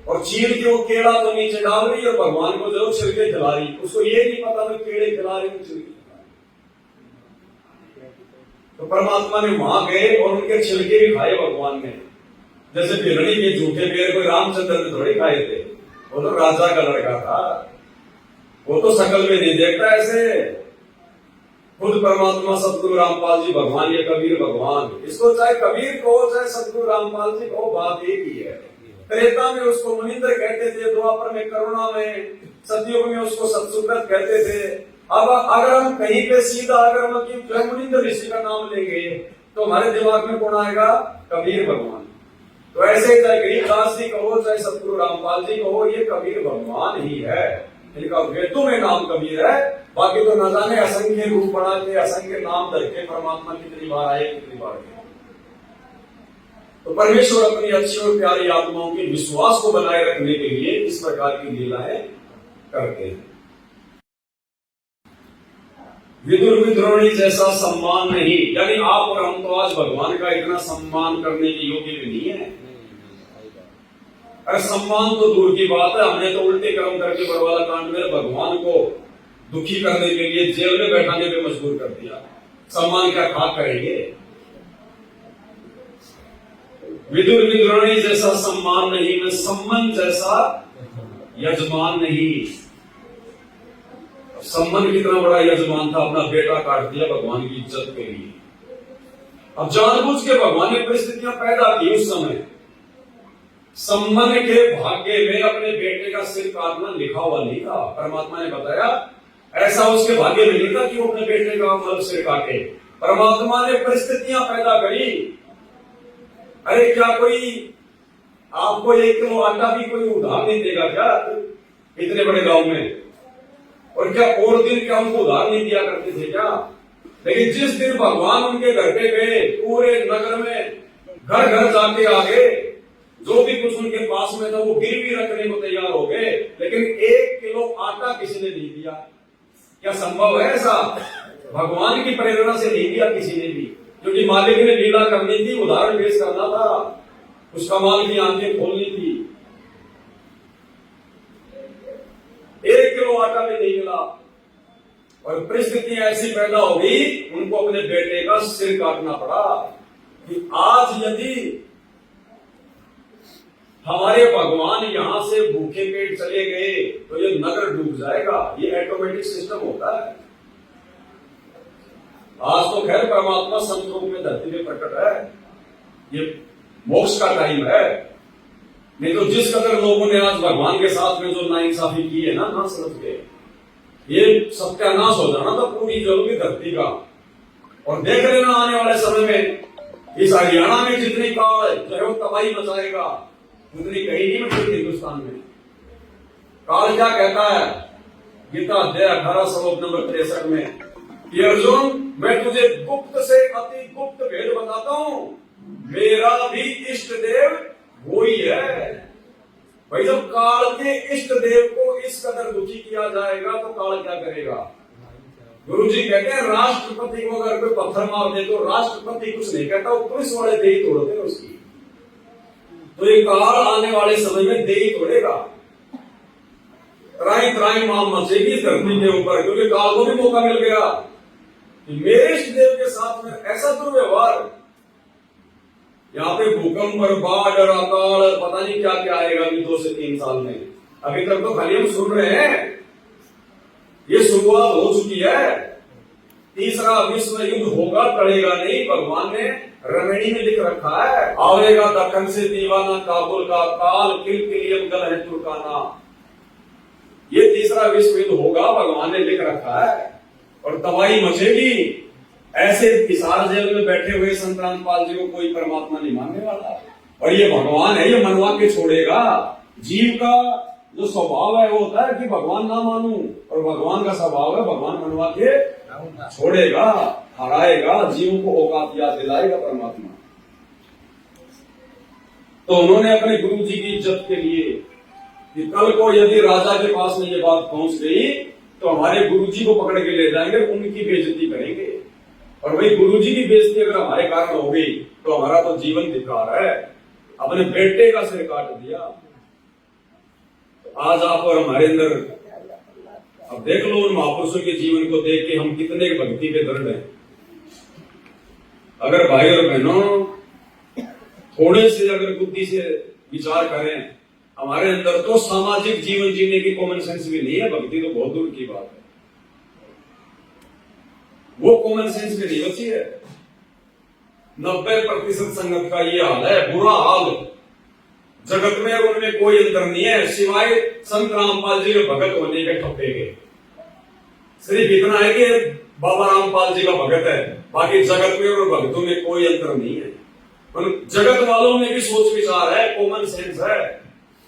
और छील के वो केला तो नीचे डाल रही और भगवान को जो छिलके खिला रही। उसको ये नहीं पता मैं केले खिला रही हूँ, छिलके। तो परमात्मा ने वहां गए और उनके छिलके भी खाए भगवान ने, जैसे बिरणी के झूठे पेड़ कोई रामचंद्र ने थोड़ी खाए थे, वो तो राजा का लड़का था, वो तो शकल में नहीं देखता ऐसे। खुद परमात्मा सतगुरु रामपाल जी भगवान, ये कबीर भगवान, इसको चाहे कबीर कहो चाहे सतगुरु रामपाल जी कहो, बात एक ही है। त्रेता में उसको मुनिंद्र कहते थे, द्वापर में करुणा में, सतयुग में उसको सतसुब्रत कहते थे। अब अगर हम कहीं पे सीधा अगर हम मुनिंद्र ऋषि का नाम लेंगे तो हमारे दिमाग में कौन आएगा? कबीर भगवान। तो ऐसे चाहे गरीबदास जी कहो चाहे सतगुरु रामपाल जी कहो, ये कबीर भगवान ही है, इनका वेदों में नाम कबीर है। बाकी तो न जाने असंख्य रूप बना के, असंख्य नाम धर के परमात्मा कितनी बार आए, कितनी बार गए। तो परमेश्वर अपनी अच्छी और प्यारी आत्माओं के विश्वास को बनाए रखने के लिए इस प्रकार की लीलाएं करते हैं। विदुर विद्रोणी जैसा सम्मान नहीं, यानी आप और हम तो आज भगवान का इतना सम्मान करने के योग्य भी नहीं है। अरे सम्मान तो दूर की बात है, हमने तो उल्टे कर्म करके बरवाला कांड में भगवान को दुखी करने के लिए जेल में बैठाने पे मजबूर कर दिया। सम्मान क्या खाक करेंगे? विदुर विद्रोणी जैसा सम्मान नहीं, मैं सम्मान जैसा यजमान नहीं। सम्मान कितना बड़ा यजमान था, अपना बेटा काट दिया भगवान की इज्जत के लिए। अब जानबूझ के भगवान ने परिस्थितियां पैदा की उस समय। सम्मान के भाग्य में अपने बेटे का सिर काटना लिखा हुआ नहीं था। परमात्मा ने बताया ऐसा उसके भाग्य में नहीं था कि वो अपने बेटे का मतलब सिर काटे। परमात्मा ने परिस्थितियां पैदा करी। अरे क्या कोई आपको 1 किलो आटा भी कोई उधार नहीं देगा क्या इतने बड़े गांव में? और क्या और दिन क्या उनको उधार नहीं दिया करते थे क्या? लेकिन जिस दिन भगवान उनके घर पे गए, पूरे नगर में घर घर जाके आ गए, जो भी कुछ उनके पास में था वो गिरवी रखने को तैयार हो गए, लेकिन 1 किलो आटा किसी ने नहीं दिया। क्या संभव है ऐसा? भगवान की प्रेरणा से नहीं दिया किसी ने भी, क्योंकि मालिक ने लीला करनी थी, उदाहरण पेश करना था, उस कमाल की आंखें खोलनी थी। 1 किलो आटा भी नहीं मिला और परिस्थिति ऐसी पैदा हो गई, उनको अपने बेटे का सिर काटना पड़ा कि आज यदि हमारे भगवान यहां से भूखे पेट चले गए तो ये नगर डूब जाएगा। ये ऑटोमेटिक सिस्टम होता है। आज तो खैर परमात्मा संत रूप में धरती में प्रकट है, ये मोक्ष का टाइम है। नहीं तो जिस कदर लोगों ने आज भगवान के साथ में जो नाइंसाफी की है ना समझ के, ये सत्यानाश हो जाना था पूरी जगह की धरती का। और देख लेना आने वाले समय में इस हरियाणा में जितनी काल है, चाहे वो तबाही मचाएगा, उतनी कहीं नहीं मिलती हिंदुस्तान में। काल क्या कहता है गीता अध्याय 18 श्लोक नंबर 63 में कि अर्जुन, मैं तुझे गुप्त से अति गुप्त भेद बताता हूं, मेरा भी इष्ट देव वही है। भाई जब काल के इष्ट देव को इस कदर दुखी किया जाएगा तो काल क्या करेगा? गुरु जी कहते हैं राष्ट्रपति को अगर कोई पत्थर मार दे तो राष्ट्रपति कुछ नहीं कहता, वो पुलिस वाले दे ही तोड़ते हैं उसकी। तो ये काल आने वाले समय में दे ही तोड़ेगा। त्राई त्राई माम मचेगी धरती के ऊपर, क्योंकि काल को भी मौका मिल गया कि मेरे इष्ट देव के साथ में ऐसा दुर्व्यवहार, यहाँ पे भूकंप और बाढ़ और अकाल पता नहीं क्या क्या आएगा अभी 2 से 3 साल में। अभी तक तो खाली हम सुन रहे हैं, ये शुरुआत हो चुकी है। तीसरा विश्व युद्ध होगा, टलेगा नहीं। भगवान ने रमणी में लिख रखा है, आवेगा दक्कन से दीवाना काबुल का, काल किलकिलियम गल है तुर्काना। ये तीसरा विश्व युद्ध होगा, भगवान ने लिख रखा है और तबाही मचेगी। ऐसे हिसार जेल में बैठे हुए संत रामपाल जी को कोई परमात्मा नहीं मानने वाला, और ये भगवान है, ये मनवा के छोड़ेगा। जीव का जो स्वभाव है वो होता है कि भगवान ना मानूं, और भगवान का स्वभाव है भगवान मनवा के छोड़ेगा, हराएगा, जीवों को औकात याद दिलाएगा परमात्मा। तो उन्होंने अपने गुरु जी की इज्जत के लिए कि कल को यदि राजा के पास में ये बात पहुंच गई तो हमारे गुरु जी को पकड़ के ले जाएंगे, उनकी बेइज्जती करेंगे। और वही गुरु जी की बेइज्जती अगर हमारे कारण हो गई तो हमारा तो जीवन धिक्कार है। अपने बेटे का सिर काट दिया। तो आज आप और हमारे अंदर अब देख लो उन महापुरुषों के जीवन को देख के हम कितने भक्ति के दृढ़ हैं। अगर भाई और बहनों थोड़े से अगर बुद्धि से विचार करें, हमारे अंदर तो सामाजिक जीवन जीने की कॉमन सेंस भी नहीं है। भक्ति तो बहुत दूर की बात है, वो कॉमन सेंस भी नहीं बची है। 90% संगत का ये हाल है, बुरा हाल। जगत में और उनमें कोई अंतर नहीं है, सिवाय संत रामपाल जी के भगत होने के ठप्पे के। सिर्फ इतना है कि बाबा रामपाल जी का भगत है, बाकी जगत में और भगतों में कोई अंतर नहीं है। जगत वालों में भी सोच विचार है, कॉमन सेंस है,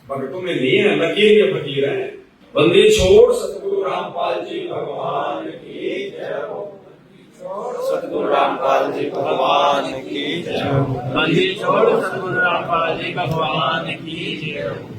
भगतों में नहीं है, लकीर के फकीर है। बंदी छोड़ सतगुरु रामपाल जी भगवान की जय हो। सतगुरु रामपाल जी भगवान की जय हो। बंदी छोड़ सतगुरु रामपाल जी भगवान की जय हो।